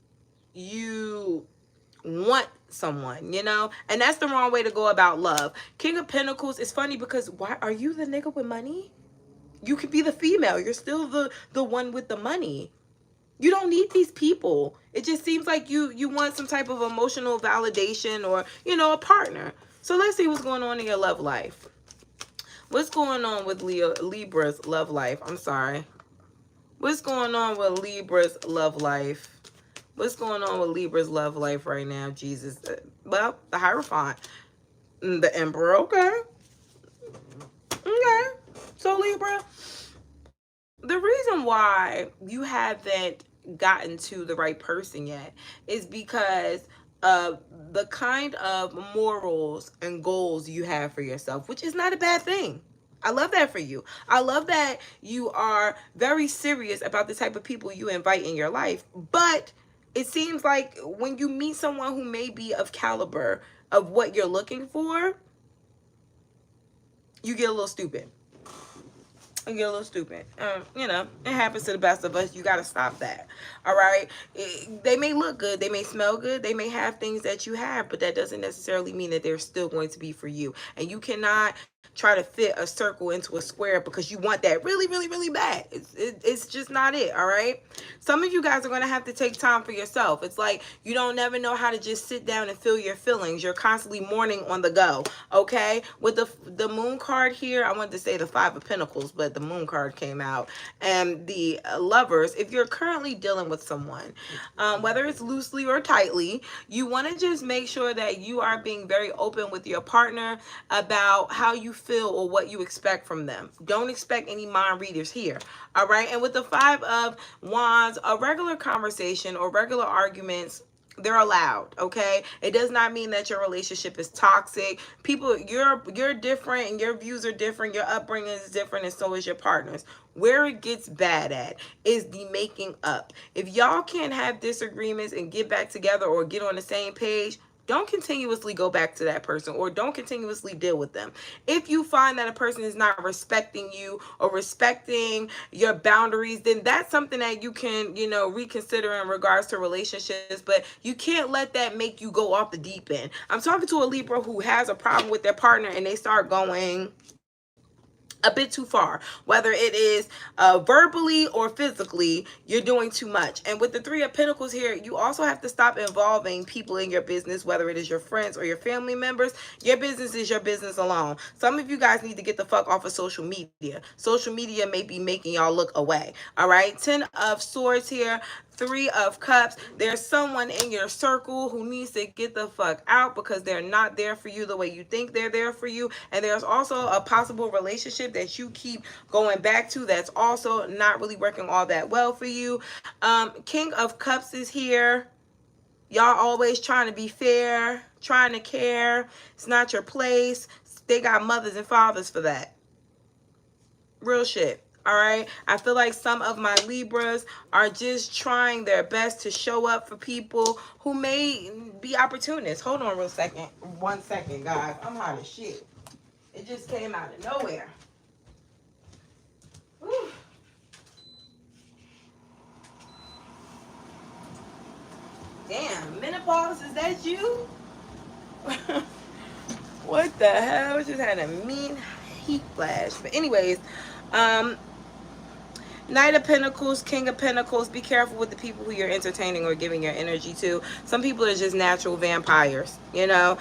you want someone, you know, and that's the wrong way to go about love. King of Pentacles is funny because why are you the nigga with money? You could be the female. You're still the one with the money. You don't need these people. It just seems like you want some type of emotional validation or, you know, a partner. So let's see what's going on in your love life. What's going on with Libra's love life? I'm sorry. What's going on with Libra's love life? What's going on with Libra's love life right now? Jesus. Well, the Hierophant. The Emperor. Okay. Okay. So, Libra, the reason why you haven't gotten to the right person yet is because of the kind of morals and goals you have for yourself, which is not a bad thing. I love that for you. I love that you are very serious about the type of people you invite in your life. But it seems like when you meet someone who may be of caliber of what you're looking for, you get a little stupid. You get a little stupid. You know, it happens to the best of us. You got to stop that. All right. They may look good. They may smell good. They may have things that you have, but that doesn't necessarily mean that they're still going to be for you. And you cannot try to fit a circle into a square because you want that really, really, really bad. It's just not it. All right. Some of you guys are going to have to take time for yourself. It's like you don't never know how to just sit down and feel your feelings. You're constantly mourning on the go. Okay. With the moon card here, I wanted to say the Five of Pentacles, but the moon card came out. And the Lovers, if you're currently dealing with someone, whether it's loosely or tightly, you want to just make sure that you are being very open with your partner about how you feel or what you expect from them. Don't expect any mind readers here. All right. And with the Five of Wands, a regular conversation or regular arguments, they're allowed. Okay. It does not mean that your relationship is toxic. People, you're different and your views are different. Your upbringing is different, and so is your partner's. Where it gets bad at is the making up. If y'all can't have disagreements and get back together or get on the same page, don't continuously go back to that person, or don't continuously deal with them. If you find that a person is not respecting you or respecting your boundaries, then that's something that you can, you know, reconsider in regards to relationships. But you can't let that make you go off the deep end. I'm talking to a Libra who has a problem with their partner and they start going a bit too far, whether it is verbally or physically. You're doing too much. And with the Three of Pentacles here, you also have to stop involving people in your business, whether it is your friends or your family members. Your business is your business alone. Some of you guys need to get the fuck off of social media. Social media may be making y'all look away. All right, 10 of Swords here, Three of Cups. There's someone in your circle who needs to get the fuck out because they're not there for you the way you think they're there for you. And there's also a possible relationship that you keep going back to that's also not really working all that well for you. King of Cups is here. Y'all always trying to be fair, trying to care. It's not your place. They got mothers and fathers for that. Real shit. All right, I feel like some of my Libras are just trying their best to show up for people who may be opportunists. Hold on real second. 1 second, guys. I'm hot as shit. It just came out of nowhere. Whew. Damn, menopause, is that you? What the hell? Just had a mean heat flash. But anyways, Knight of Pentacles, King of Pentacles. Be careful with the people who you're entertaining or giving your energy to. Some people are just natural vampires. You know,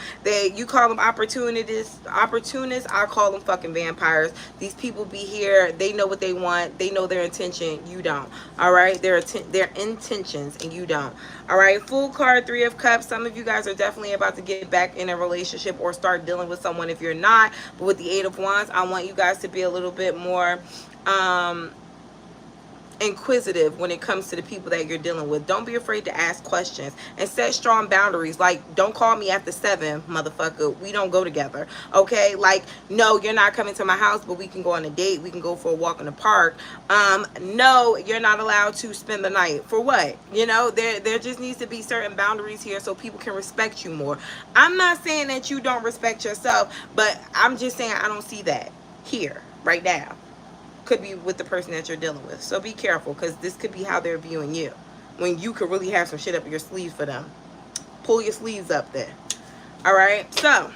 you call them opportunists. I call them fucking vampires. These people be here. They know what they want. They know their intention. You don't. All right, their intentions, and you don't. All right, full card, Three of Cups. Some of you guys are definitely about to get back in a relationship or start dealing with someone if you're not. But with the Eight of Wands, I want you guys to be a little bit more inquisitive when it comes to the people that you're dealing with. Don't be afraid to ask questions and set strong boundaries. Like, don't call me after 7, motherfucker. We don't go together. Okay, like, no, you're not coming to my house, but we can go on a date. We can go for a walk in the park. No, you're not allowed to spend the night. For what? You know, there just needs to be certain boundaries here so people can respect you more. I'm not saying that you don't respect yourself, but I'm just saying I don't see that here right now. Could be with the person that you're dealing with. So be careful, because this could be how they're viewing you, when you could really have some shit up your sleeves for them. Pull your sleeves up there. All right, so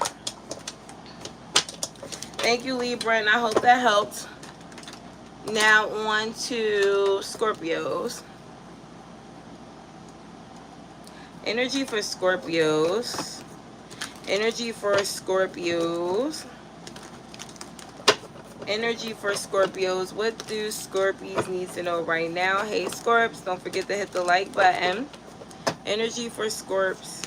thank you, Libra, and I hope that helped. Now on to Scorpios. Energy for Scorpios. Energy for Scorpios. Energy for Scorpios. What do Scorpios need to know right now? Hey, Scorps, don't forget to hit the like button. Energy for Scorps.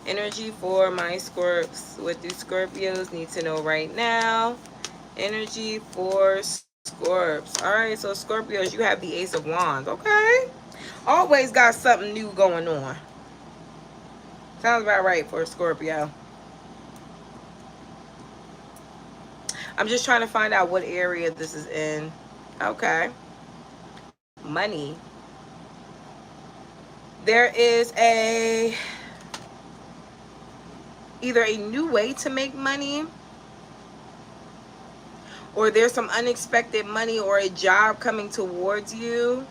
Energy for my Scorps. What do Scorpios need to know right now? Energy for Scorps. All right, so Scorpios, you have the Ace of Wands. Okay. Always got something new going on. Sounds about right for a Scorpio. I'm just trying to find out what area this is in. Okay. Money. There is either a new way to make money, or there's some unexpected money or a job coming towards you.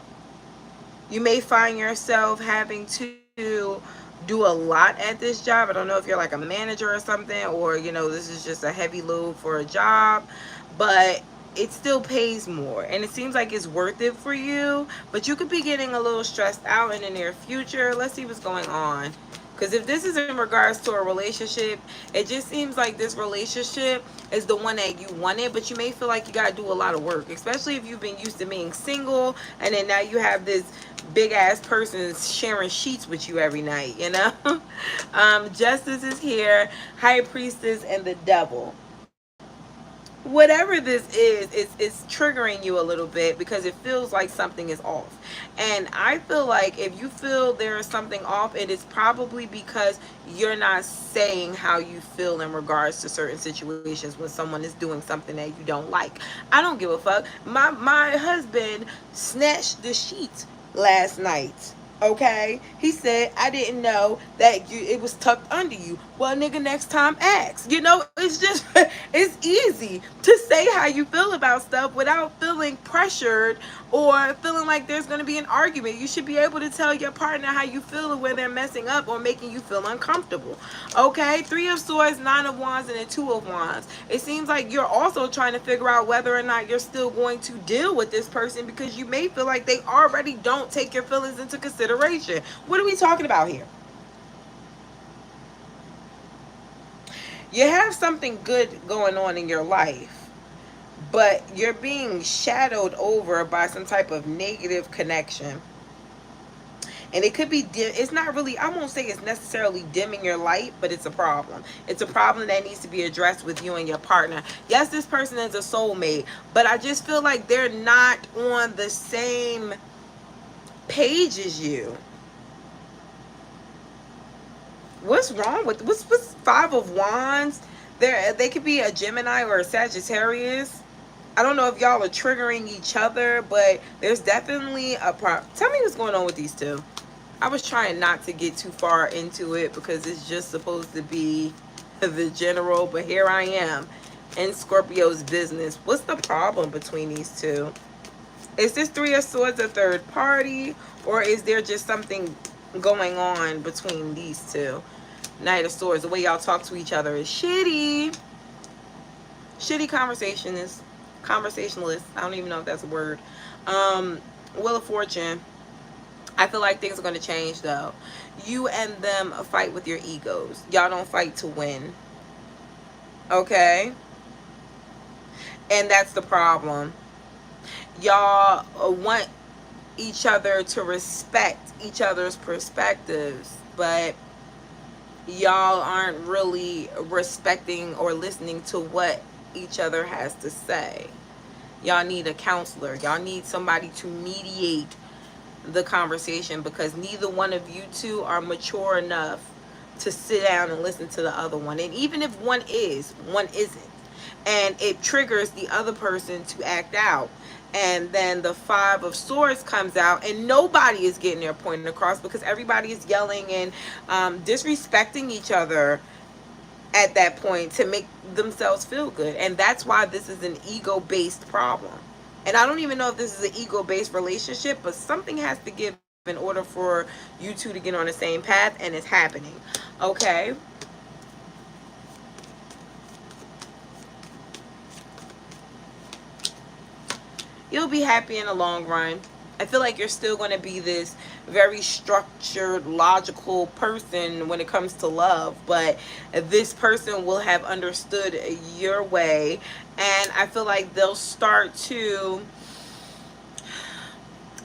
You may find yourself having to do a lot at this job. I don't know if you're like a manager or something, or, you know, this is just a heavy load for a job, but it still pays more, and it seems like it's worth it for you. But you could be getting a little stressed out in the near future. Let's see what's going on. Because if this is in regards to a relationship, it just seems like this relationship is the one that you wanted, but you may feel like you got to do a lot of work, especially if you've been used to being single, and then now you have this big ass person sharing sheets with you every night, you know. Justice is here, High Priestess, and the Devil. Whatever this is, it's triggering you a little bit because it feels like something is off. And I feel like if you feel there is something off, it is probably because you're not saying how you feel in regards to certain situations when someone is doing something that you don't like. I don't give a fuck. My husband snatched the sheets last night. Okay, he said, I didn't know that it was tucked under you. Well, nigga, next time ask. You know, it's just it's easy to say how you feel about stuff without feeling pressured or feeling like there's going to be an argument. You should be able to tell your partner how you feel when they're messing up or making you feel uncomfortable. Okay, Three of Swords, Nine of Wands, and a Two of Wands. It seems like you're also trying to figure out whether or not you're still going to deal with this person because you may feel like they already don't take your feelings into consideration. What are we talking about here? You have something good going on in your life, but you're being shadowed over by some type of negative connection. And it could be it's not really, I won't say it's necessarily dimming your light, but it's a problem. It's a problem that needs to be addressed with you and your partner. Yes, this person is a soulmate, but I just feel like they're not on the same page as you. What's wrong with what's Five of Wands? They could be a Gemini or a Sagittarius. I don't know if y'all are triggering each other, but there's definitely a problem. Tell me what's going on with these two. I was trying not to get too far into it because it's just supposed to be the general, but here I am in Scorpio's business. What's the problem between these two? Is this Three of Swords a third party, or is there just something going on between these two? Knight of Swords, the way y'all talk to each other is shitty. Shitty conversationalist. I don't even know if that's a word. Wheel of Fortune. I feel like things are going to change though. You and them fight with your egos. Y'all don't fight to win. Okay? And that's the problem. Y'all want each other to respect each other's perspectives, but y'all aren't really respecting or listening to what each other has to say. Y'all need a counselor. Y'all need somebody to mediate the conversation because neither one of you two are mature enough to sit down and listen to the other one. And even if one is, one isn't. And it triggers the other person to act out. And then the Five of Swords comes out and nobody is getting their point across because everybody is yelling and disrespecting each other at that point to make themselves feel good. And that's why this is an ego-based problem. And I don't even know if this is an ego-based relationship, but something has to give in order for you two to get on the same path, and it's happening. Okay? You'll be happy in the long run. I feel like you're still going to be this very structured, logical person when it comes to love, but this person will have understood your way, and I feel like they'll start to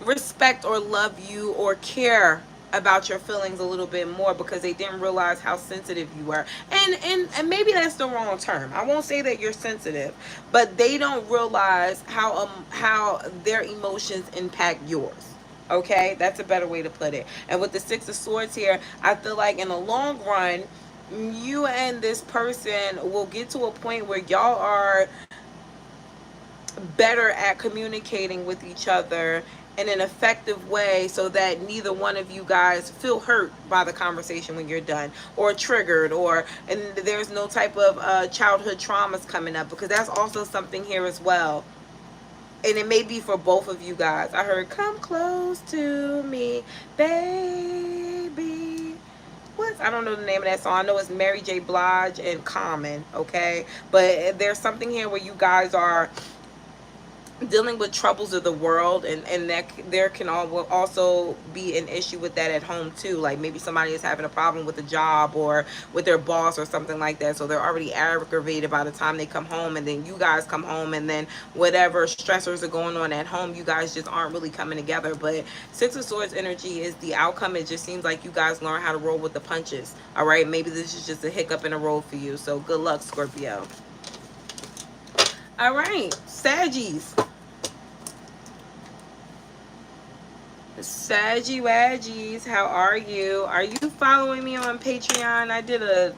respect or love you or care about your feelings a little bit more because they didn't realize how sensitive you were. And maybe that's the wrong term. I won't say that you're sensitive, but they don't realize how their emotions impact yours. Okay, that's a better way to put it. And with the Six of Swords here, I feel like in the long run, you and this person will get to a point where y'all are better at communicating with each other in an effective way so that neither one of you guys feel hurt by the conversation when you're done or triggered, and there's no type of childhood traumas coming up, because that's also something here as well. And it may be for both of you guys. I heard come close to me baby. What? I don't know the name of that song. I know it's Mary J. Blige and Common. Okay, but there's something here where you guys are dealing with troubles of the world, and that there can also be an issue with that at home too. Like maybe somebody is having a problem with a job or with their boss or something like that, so they're already aggravated by the time they come home, and then you guys come home, and then whatever stressors are going on at home, you guys just aren't really coming together. But Six of Swords energy is the outcome. It just seems like you guys learn how to roll with the punches. All right, maybe this is just a hiccup in the road for you, so good luck, Scorpio. All right, Saggies. Saggy Waggies, how are you? Are you following me on Patreon? I did a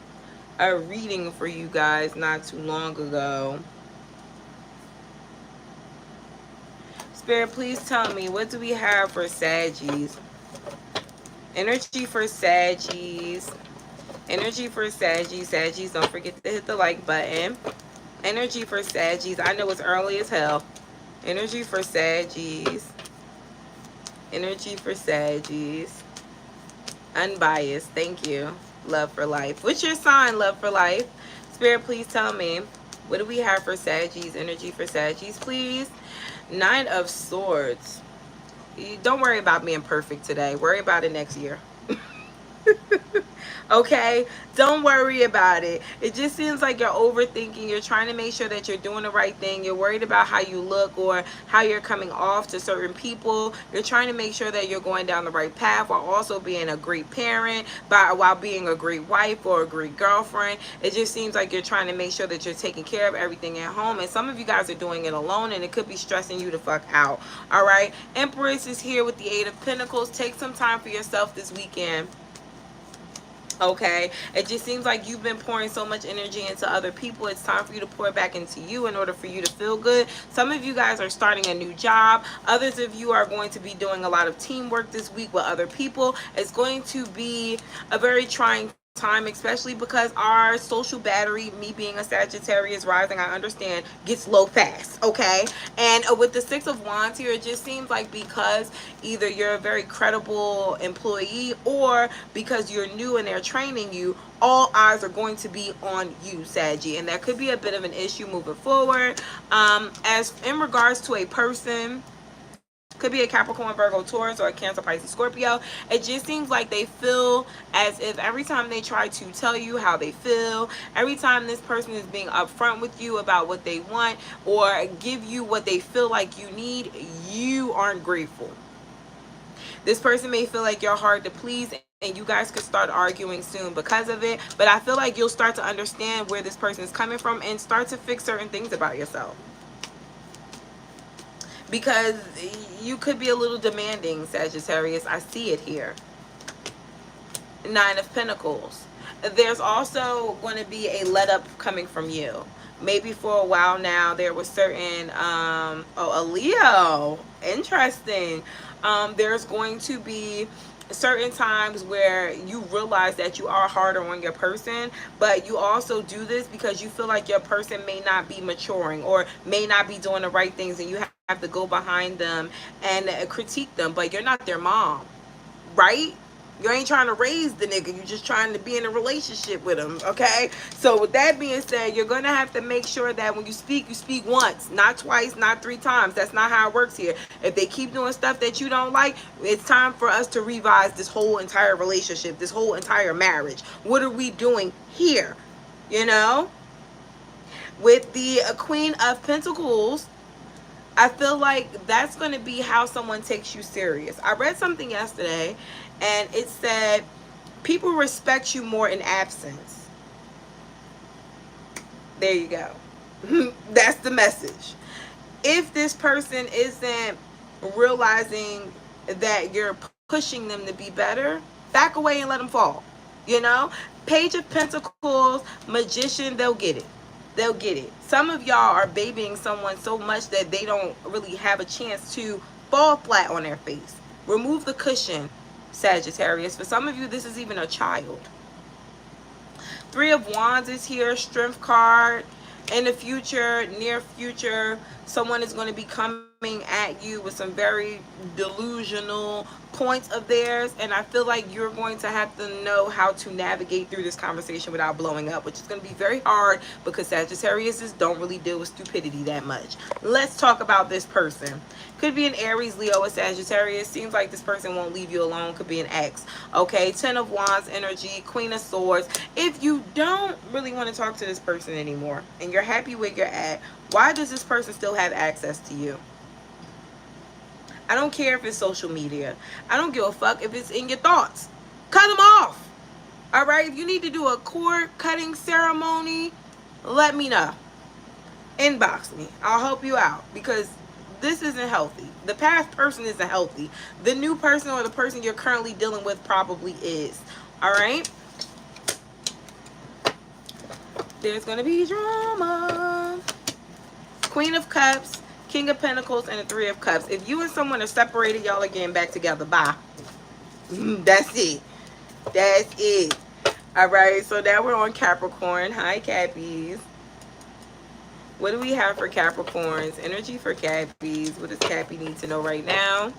reading for you guys not too long ago. Spirit, please tell me, what do we have for Saggies? Energy for Saggies. Energy for Saggies. Saggies, don't forget to hit the like button. Energy for Saggies. I know it's early as hell. Energy for Saggies. Energy for Saggies. Unbiased. Thank you. Love for life. What's your sign, love for life? Spirit, please tell me. What do we have for Saggies? Energy for Saggies, please. 9 of Swords. Don't worry about being perfect today. Worry about it next year. Okay, don't worry about it. It just seems like you're overthinking. You're trying to make sure that you're doing the right thing. You're worried about how you look or how you're coming off to certain people. You're trying to make sure that you're going down the right path while also being a great parent, while being a great wife or a great girlfriend. It just seems like you're trying to make sure that you're taking care of everything at home, and some of you guys are doing it alone, and it could be stressing you the fuck out. All right, Empress is here with the 8 of Pentacles. Take some time for yourself this weekend. Okay, it just seems like you've been pouring so much energy into other people. It's time for you to pour back into you in order for you to feel good. Some of you guys are starting a new job. Others of you are going to be doing a lot of teamwork this week with other people. It's going to be a very trying time, especially because our social battery, me being a Sagittarius rising, I understand, gets low fast. Okay, and with the 6 of Wands here, it just seems like because either you're a very credible employee or because you're new and they're training you, all eyes are going to be on you, Saggy, and that could be a bit of an issue moving forward. As in regards to a person, could be a Capricorn, Virgo, Taurus, or a Cancer, Pisces, Scorpio. It just seems like they feel as if every time they try to tell you how they feel, every time this person is being upfront with you about what they want or give you what they feel like you need, you aren't grateful. This person may feel like you're hard to please, and you guys could start arguing soon because of it. But I feel like you'll start to understand where this person is coming from and start to fix certain things about yourself. Because you could be a little demanding, Sagittarius. I see it here. 9 of Pentacles. There's also going to be a let up coming from you. Maybe for a while now there was certain a Leo. Interesting. There's going to be certain times where you realize that you are harder on your person, but you also do this because you feel like your person may not be maturing or may not be doing the right things, and you have to go behind them and critique them, but you're not their mom, right? You ain't trying to raise the nigga. You're just trying to be in a relationship with him, okay? So with that being said, you're going to have to make sure that when you speak once, not twice, not 3 times. That's not how it works here. If they keep doing stuff that you don't like, it's time for us to revise this whole entire relationship, this whole entire marriage. What are we doing here? You know? With the Queen of Pentacles, I feel like that's going to be how someone takes you serious. I read something yesterday, and it said people respect you more in absence. There you go. That's the message. If this person isn't realizing that you're pushing them to be better, back away and let them fall. You know? Page of Pentacles, Magician, they'll get it. They'll get it. Some of y'all are babying someone so much that they don't really have a chance to fall flat on their face. Remove the cushion, Sagittarius. For some of you, this is even a child. 3 of Wands is here, Strength card. In the future, near future, someone is going to be coming at you with some very delusional points of theirs, and I feel like you're going to have to know how to navigate through this conversation without blowing up, which is going to be very hard because Sagittariuses don't really deal with stupidity that much. Let's talk about this person. Could be an Aries, Leo, or Sagittarius. Seems like this person won't leave you alone. Could be an ex. Okay, 10 of Wands energy, Queen of Swords. If you don't really want to talk to this person anymore and you're happy where you're at, why does this person still have access to you? I don't care if it's social media. I don't give a fuck if it's in your thoughts. Cut them off. All right? If you need to do a cord cutting ceremony, let me know. Inbox me. I'll help you out because this isn't healthy. The past person isn't healthy. The new person or the person you're currently dealing with probably is. All right? There's going to be drama. Queen of Cups, King of Pentacles, and the 3 of Cups. If you and someone are separated, y'all are getting back together. Bye. That's it. That's it. All right, so now we're on Capricorn. Hi, Cappies. What do we have for Capricorns? Energy for Cappies. What does Cappy need to know right now?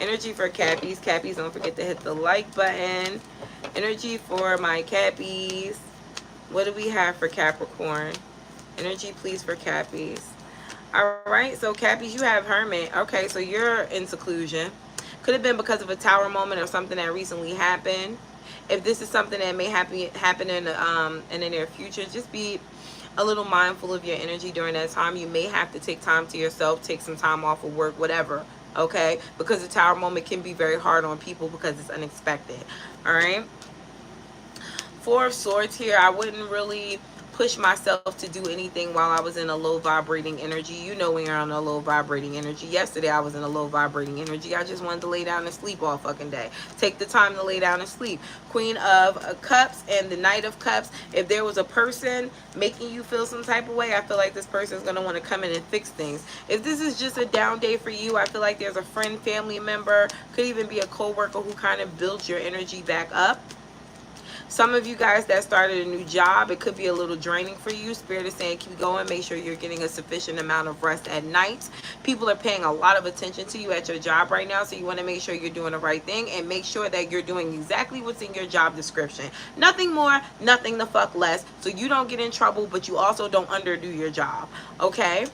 Energy for Cappies. Cappies, don't forget to hit the like button. Energy for my Cappies. What do we have for Capricorn? Energy, please, for Cappies. All right, so Cappies, you have Hermit. Okay, so you're in seclusion. Could have been because of a tower moment or something that recently happened. If this is something that may happen in the near future, just be a little mindful of your energy during that time. You may have to take time to yourself, take some time off of work, whatever. Okay, because the tower moment can be very hard on people because it's unexpected. All right. Four of Swords here. I wouldn't really push myself to do anything while I was in a low vibrating energy. You know when you're on a low vibrating energy. Yesterday I was in a low vibrating energy. I just wanted to lay down and sleep all fucking day. Take the time to lay down and sleep. Queen of Cups and the Knight of Cups. If there was a person making you feel some type of way, I feel like this person is going to want to come in and fix things. If this is just a down day for you, I feel like there's a friend, family member, could even be a co-worker who kind of builds your energy back up. Some of you guys that started a new job, it could be a little draining for you. Spirit is saying keep going. Make sure you're getting a sufficient amount of rest at night. People are paying a lot of attention to you at your job right now, so you want to make sure you're doing the right thing and make sure that you're doing exactly what's in your job description. Nothing more, nothing the fuck less, so you don't get in trouble, but you also don't underdo your job, okay?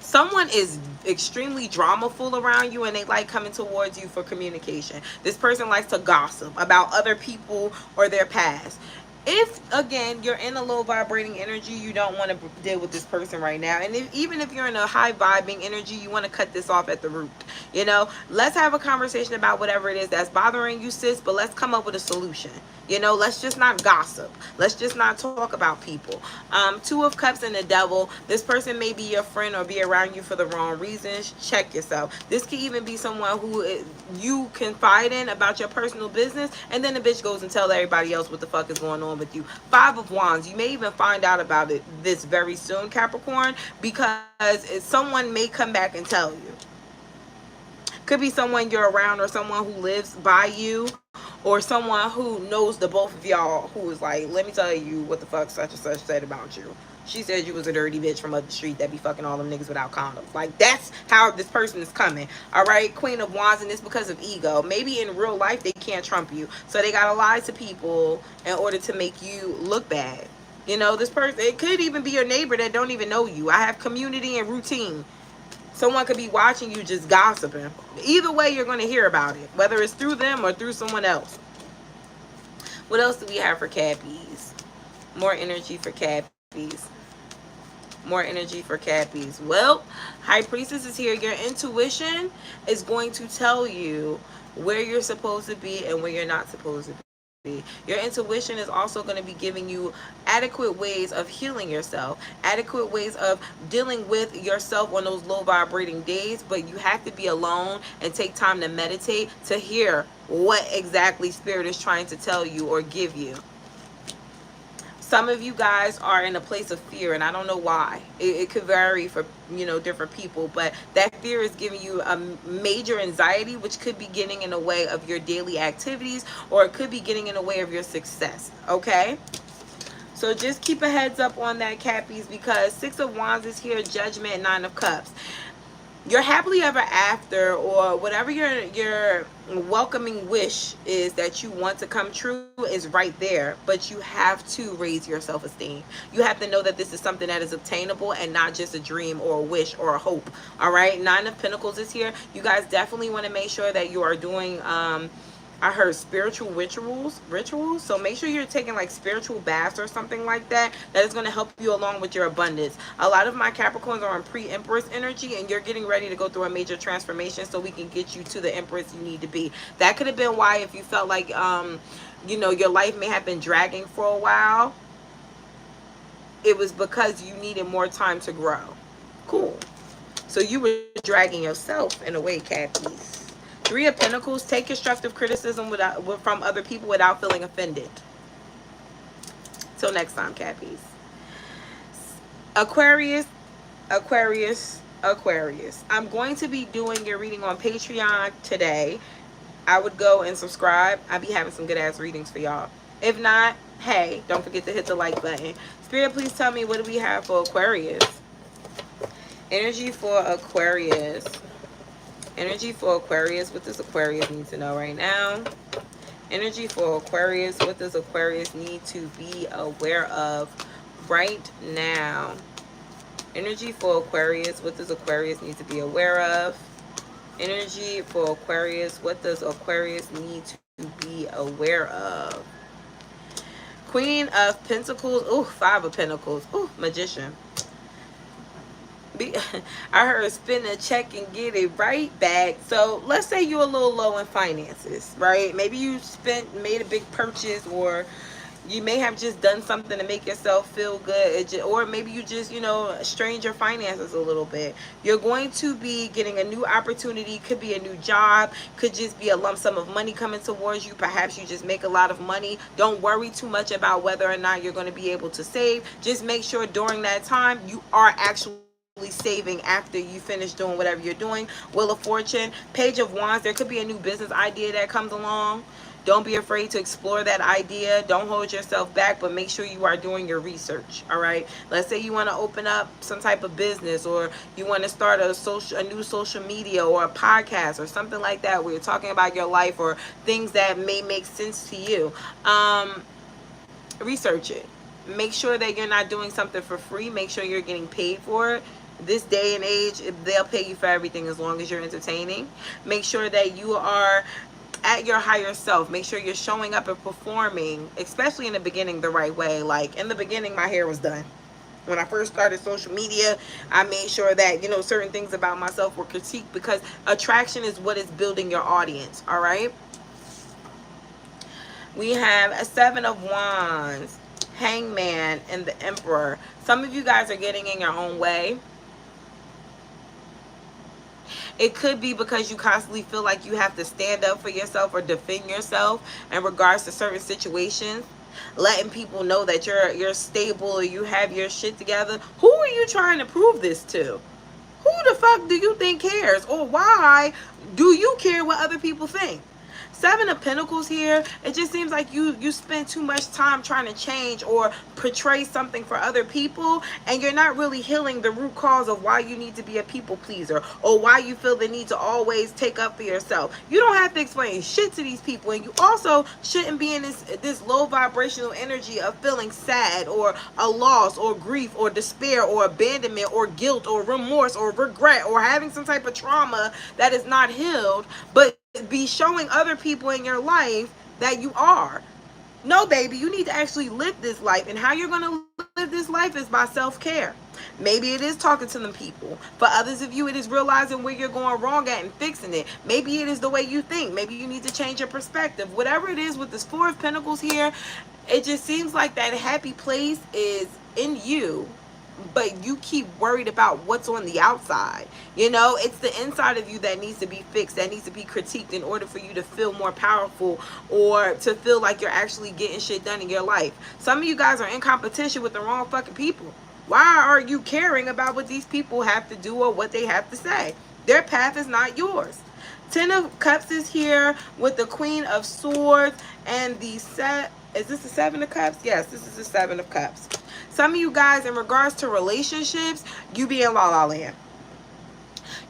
Someone is extremely dramaful around you and they like coming towards you for communication. This person likes to gossip about other people or their past. If, again, you're in a low vibrating energy, you don't want to deal with this person right now. And even if you're in a high vibing energy, you want to cut this off at the root. You know, let's have a conversation about whatever it is that's bothering you, sis, but let's come up with a solution. You know, let's just not gossip. Let's just not talk about people. Two of Cups and the Devil. This person may be your friend or be around you for the wrong reasons. Check yourself. This could even be someone who you confide in about your personal business, and then the bitch goes and tell everybody else what the fuck is going on with you. Five of Wands. You may even find out about it this very soon, Capricorn, because someone may come back and tell you. Could be someone you're around or someone who lives by you, or someone who knows the both of y'all who is like, let me tell you what the fuck such and such said about you. She said you was a dirty bitch from up the street that be fucking all them niggas without condoms. Like, that's how this person is coming. All right, Queen of Wands, and it's because of ego. Maybe in real life they can't trump you, so they gotta lie to people in order to make you look bad. You know, this person, it could even be your neighbor that don't even know you. I have community and routine. Someone could be watching you just gossiping. Either way, you're going to hear about it, whether it's through them or through someone else. What else do we have for Cappies? More energy for Cappies. More energy for Cappies. Well, High Priestess is here. Your intuition is going to tell you where you're supposed to be and where you're not supposed to be. Your intuition is also going to be giving you adequate ways of healing yourself, adequate ways of dealing with yourself on those low vibrating days, but you have to be alone and take time to meditate to hear what exactly Spirit is trying to tell you or give you. Some of you guys are in a place of fear, and I don't know why. It could vary for, you know, different people, but that fear is giving you a major anxiety, which could be getting in the way of your daily activities, or it could be getting in the way of your success, okay? So just keep a heads up on that, Cappies, because Six of Wands is here, Judgment, Nine of Cups. Your happily ever after, or whatever your welcoming wish is that you want to come true, is right there, but you have to raise your self-esteem. You have to know that this is something that is obtainable and not just a dream or a wish or a hope. All right, Nine of Pentacles is here. You guys definitely want to make sure that you are doing I heard spiritual rituals. So make sure you're taking like spiritual baths or something like that. That is going to help you along with your abundance. A lot of my Capricorns are in pre-Empress energy, and you're getting ready to go through a major transformation so we can get you to the Empress you need to be. That could have been why, if you felt like, you know, your life may have been dragging for a while, it was because you needed more time to grow. Cool. So you were dragging yourself in a way, Cappies. Three of Pentacles, take constructive criticism from other people without feeling offended. Till next time, Cappies. Aquarius. I'm going to be doing your reading on Patreon today. I would go and subscribe. I be having some good ass readings for y'all. If not, hey, don't forget to hit the like button. Spirit, please tell me, what do we have for Aquarius? Energy for Aquarius. Energy for Aquarius. What does Aquarius need to know right now? Energy for Aquarius. What does Aquarius need to be aware of right now? Energy for Aquarius. What does Aquarius need to be aware of? Energy for Aquarius. What does Aquarius need to be aware of? Queen of Pentacles. Ooh, Five of Pentacles. Ooh, Magician. I heard spend a check and get it right back. So let's say you're a little low in finances, right? Maybe you made a big purchase, or you may have just done something to make yourself feel good, or maybe you just, you know, strained your finances a little bit. You're going to be getting a new opportunity. Could be a new job, could just be a lump sum of money coming towards you. Perhaps you just make a lot of money. Don't worry too much about whether or not you're going to be able to save. Just make sure during that time you are actually saving after you finish doing whatever you're doing. Wheel of Fortune, Page of Wands. There could be a new business idea that comes along. Don't be afraid to explore that idea. Don't hold yourself back, but make sure you are doing your research. All right. Let's say you want to open up some type of business, or you want to start a new social media or a podcast or something like that, where you're talking about your life or things that may make sense to you. Research it. Make sure that you're not doing something for free. Make sure you're getting paid for it. This day and age, they'll pay you for everything as long as you're entertaining. Make sure that you are at your higher self. Make sure you're showing up and performing, especially in the beginning, the right way. Like in the beginning, my hair was done. When I first started social media, I made sure that, you know, certain things about myself were critiqued, because attraction is what is building your audience. All right. We have a Seven of Wands, Hangman, and the Emperor. Some of you guys are getting in your own way. It could be because you constantly feel like you have to stand up for yourself or defend yourself in regards to certain situations. Letting people know that you're stable, or you have your shit together. Who are you trying to prove this to? Who the fuck do you think cares? Or why do you care what other people think? Seven of Pentacles here. It just seems like you spend too much time trying to change or portray something for other people, and you're not really healing the root cause of why you need to be a people pleaser, or why you feel the need to always take up for yourself. You don't have to explain shit to these people, and you also shouldn't be in this low vibrational energy of feeling sad, or a loss, or grief, or despair, or abandonment, or guilt, or remorse, or regret, or having some type of trauma that is not healed, but be showing other people in your life that you are. No, baby, you need to actually live this life, and how you're going to live this life is by self-care. Maybe it is talking to them people. For others of you, it is realizing where you're going wrong at and fixing it. Maybe it is the way you think. Maybe you need to change your perspective. Whatever it is with this Four of Pentacles here, it just seems like that happy place is in you, but you keep worried about what's on the outside. You know, it's the inside of you that needs to be fixed, that needs to be critiqued in order for you to feel more powerful, or to feel like you're actually getting shit done in your life. Some of you guys are in competition with the wrong fucking people. Why are you caring about what these people have to do or what they have to say? Their path is not yours. Ten of Cups is here with the Queen of Swords and the is this the Seven of Cups? Yes, this is the Seven of Cups. Some of you guys, in regards to relationships, you be in la la land.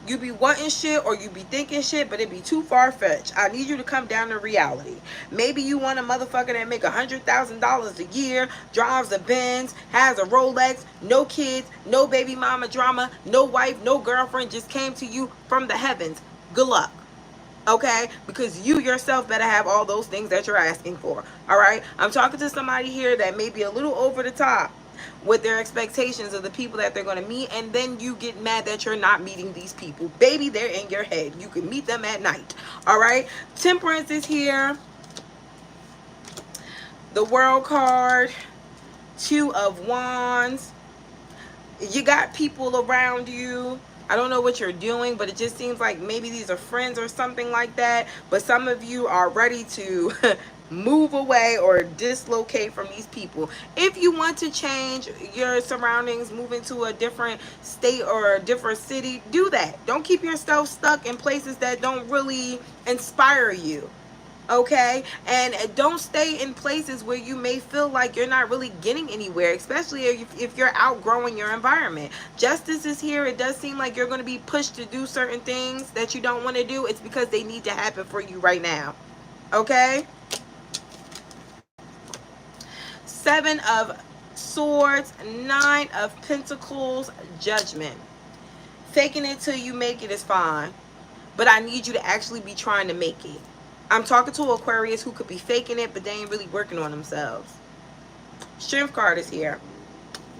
You be wanting shit, or you be thinking shit, but it be too far-fetched. I need you to come down to reality. Maybe you want a motherfucker that make $100,000 a year, drives a Benz, has a Rolex, no kids, no baby mama drama, no wife, no girlfriend, just came to you from the heavens. Good luck. Okay, because you yourself better have all those things that you're asking for. All right, I'm talking to somebody here that may be a little over the top with their expectations of the people that they're going to meet, and then you get mad that you're not meeting these people. Baby, they're in your head. You can meet them at night. All right, Temperance is here. The World card, Two of Wands. You got people around you. I don't know what you're doing, but it just seems like maybe these are friends or something like that. But some of you are ready to move away or dislocate from these people. If you want to change your surroundings, move into a different state or a different city, do that. Don't keep yourself stuck in places that don't really inspire you. Okay, and don't stay in places where you may feel like you're not really getting anywhere, especially if you're outgrowing your environment. Justice is here. It does seem like you're going to be pushed to do certain things that you don't want to do. It's because they need to happen for you right now. Okay. Seven of Swords, Nine of Pentacles, Judgment. Faking it till you make it is fine, but I need you to actually be trying to make it. I'm talking to Aquarius who could be faking it, but they ain't really working on themselves. Strength card is here.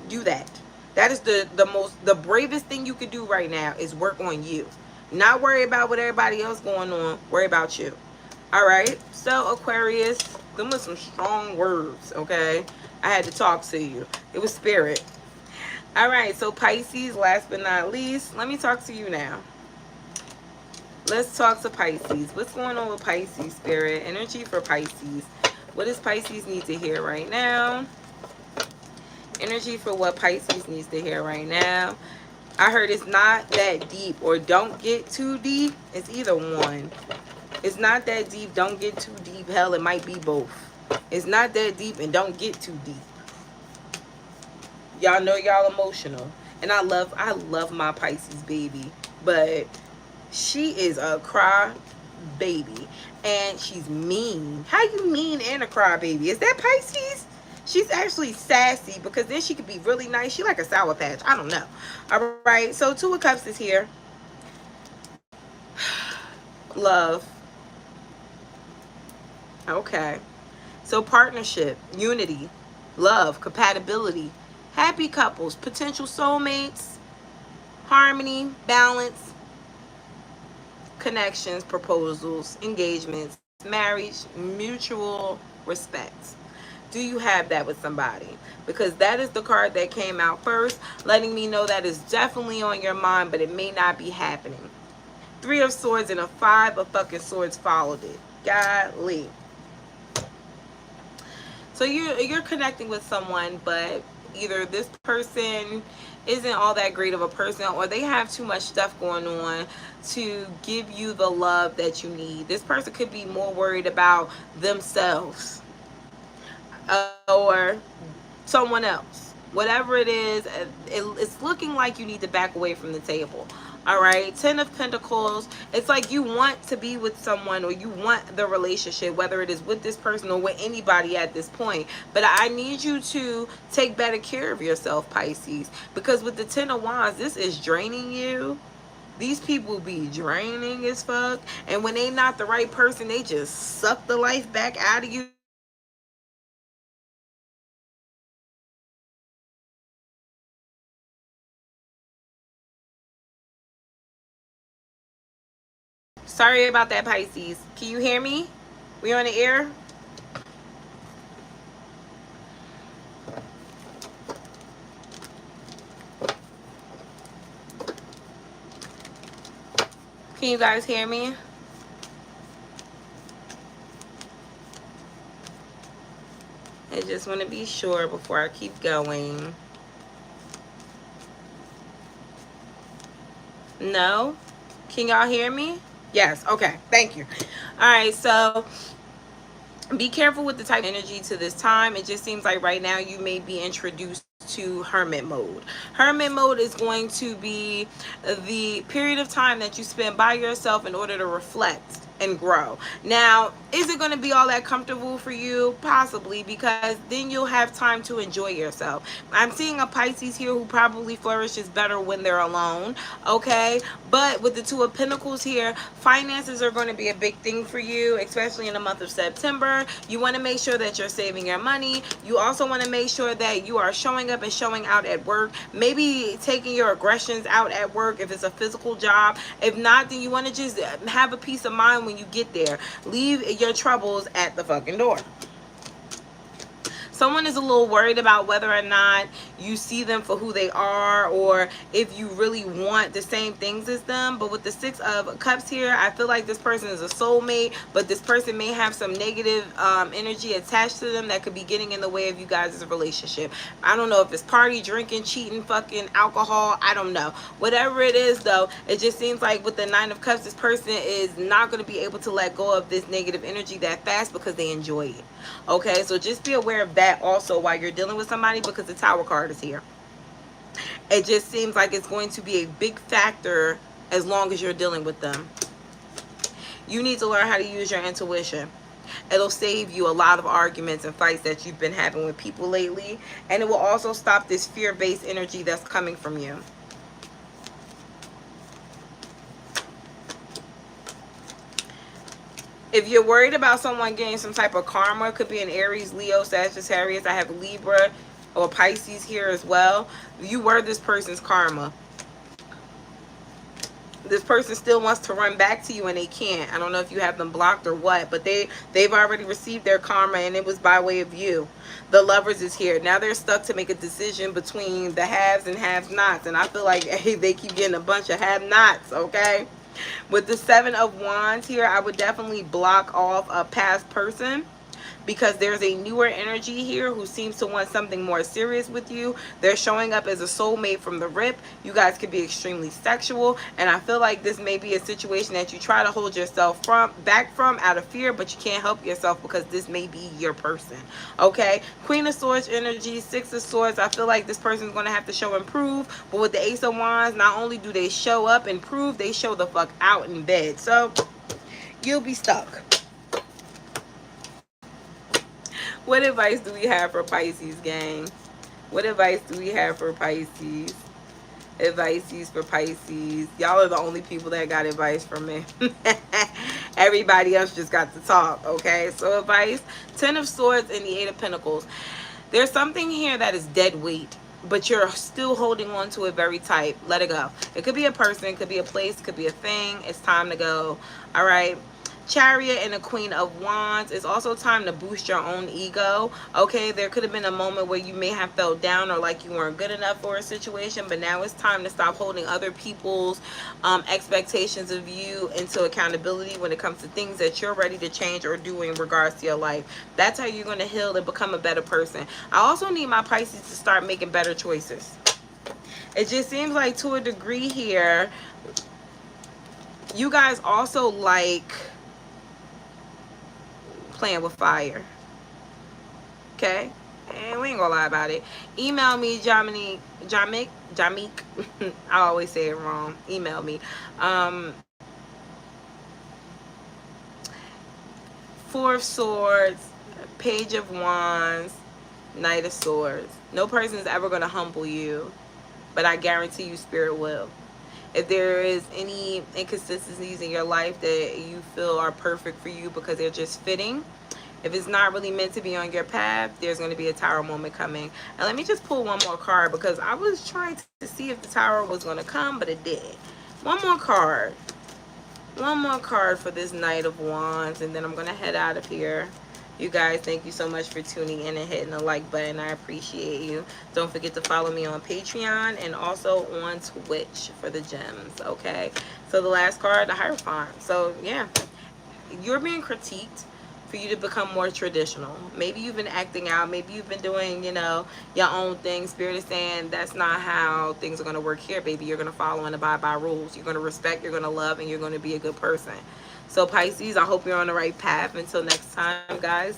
Do that. That is the bravest thing you could do right now is work on you. Not worry about what everybody else going on. Worry about you. All right. So Aquarius, them was some strong words. Okay. I had to talk to you. It was spirit. All right. So Pisces, last but not least, let me talk to you now. Let's talk to Pisces. What's going on with Pisces, spirit? Energy for Pisces. What does Pisces need to hear right now? Energy for what Pisces needs to hear right now. I heard it's not that deep or don't get too deep. It's either one. It's not that deep. Don't get too deep. Hell, it might be both. It's not that deep and don't get too deep. Y'all know y'all emotional. And I love my Pisces baby. But she is a cry baby. And she's mean. How you mean and a cry baby? Is that Pisces? She's actually sassy because then she could be really nice. She like a Sour Patch. I don't know. All right. So Two of Cups is here. Love. Okay. So partnership, unity, love, compatibility, happy couples, potential soulmates, harmony, balance, connections, proposals, engagements, marriage, mutual respect. Do you have that with somebody? Because that is the card that came out first, letting me know that is definitely on your mind, but it may not be happening. Three of Swords and a Five of fucking Swords followed it. Golly. So you're connecting with someone, but either this person isn't all that great of a person, or they have too much stuff going on to give you the love that you need. This person could be more worried about themselves or someone else. Whatever it is, it's looking like you need to back away from the table. All right. 10 of Pentacles. It's like you want to be with someone, or you want the relationship, whether it is with this person or with anybody at this point. But I need you to take better care of yourself, Pisces. Because with the 10 of Wands, this is draining you. These people be draining as fuck. And when they not the right person, they just suck the life back out of you. Sorry about that, Pisces. Can you hear me? We on the air? Can you guys hear me? I just want to be sure before I keep going. No? Can y'all hear me? Yes. Okay. Thank you. All right. So be careful with the type of energy to this time. It just seems like right now you may be introduced to hermit mode. Hermit mode is going to be the period of time that you spend by yourself in order to reflect and grow. Now, is it going to be all that comfortable for you? Possibly, because then you'll have time to enjoy yourself. I'm seeing a Pisces here who probably flourishes better when they're alone, okay? But with the Two of Pentacles here, finances are going to be a big thing for you, especially in the month of September. You want to make sure that you're saving your money. You also want to make sure that you are showing up and showing out at work. Maybe taking your aggressions out at work if it's a physical job. If not, then you want to just have a peace of mind when you get there. Leave your troubles at the fucking door. Someone is a little worried about whether or not you see them for who they are, or if you really want the same things as them. But with the Six of Cups here, I feel like this person is a soulmate, but this person may have some negative energy attached to them that could be getting in the way of you guys' relationship. I don't know if it's party, drinking, cheating, fucking alcohol, I don't know. Whatever it is though, it just seems like with the Nine of Cups, this person is not going to be able to let go of this negative energy that fast because they enjoy it. Okay, so just be aware of that also while you're dealing with somebody, because the Tower card is here. It just seems like it's going to be a big factor as long as you're dealing with them. You need to learn how to use your intuition. It'll save you a lot of arguments and fights that you've been having with people lately. And it will also stop this fear-based energy that's coming from you. If you're worried about someone getting some type of karma, it could be an Aries, Leo, Sagittarius. I have Libra or Pisces here as well. You were this person's karma. This person still wants to run back to you and they can't. I don't know if you have them blocked or what, but they've already received their karma and it was by way of you. The Lovers is here. Now they're stuck to make a decision between the haves and have-nots. And I feel like, hey, they keep getting a bunch of have-nots, okay? With the Seven of Wands here, I would definitely block off a past person, because there's a newer energy here who seems to want something more serious with you. They're showing up as a soulmate from the rip. You guys could be extremely sexual, and I feel like this may be a situation that you try to hold yourself back from out of fear, but you can't help yourself because this may be your person. Okay, Queen of Swords energy, Six of Swords. I feel like this person is going to have to show and prove, but with the Ace of Wands, not only do they show up and prove, they show the fuck out in bed. So you'll be stuck. What advice do we have for Pisces, gang? What advice do we have for Pisces? Advices for Pisces. Y'all are the only people that got advice from me. Everybody else just got to talk, okay? So advice, Ten of Swords and the Eight of Pentacles. There's something here that is dead weight, but you're still holding on to it very tight. Let it go. It could be a person, it could be a place, it could be a thing. It's time to go, all right? Chariot and the Queen of Wands. It's also time to boost your own ego. Okay, there could have been a moment where you may have felt down or like you weren't good enough for a situation, but now it's time to stop holding other people's expectations of you into accountability when it comes to things that you're ready to change or do in regards to your life. That's how you're going to heal and become a better person. I also need my Pisces to start making better choices. It just seems like to a degree here, you guys also like playing with fire. Okay, and we ain't gonna lie about it. Email me, Jamik. I always say it wrong. Email me. Four of Swords, Page of Wands, Knight of Swords. No person is ever gonna humble you, but I guarantee you Spirit will. If there is any inconsistencies in your life that you feel are perfect for you because they're just fitting, if it's not really meant to be on your path, there's going to be a Tower moment coming. And let me just pull one more card, because I was trying to see if the Tower was going to come, but it didn't. One more card. One more card for this Knight of Wands, and then I'm going to head out of here. You guys, thank you so much for tuning in and hitting the like button. I appreciate you. Don't forget to follow me on Patreon and also on Twitch for the gems, okay? So the last card, the Hierophant. So, yeah, you're being critiqued for you to become more traditional. Maybe you've been acting out. Maybe you've been doing, you know, your own thing. Spirit is saying that's not how things are going to work here, baby. You're going to follow and abide by rules. You're going to respect, you're going to love, and you're going to be a good person. So Pisces, I hope you're on the right path. Until next time, guys.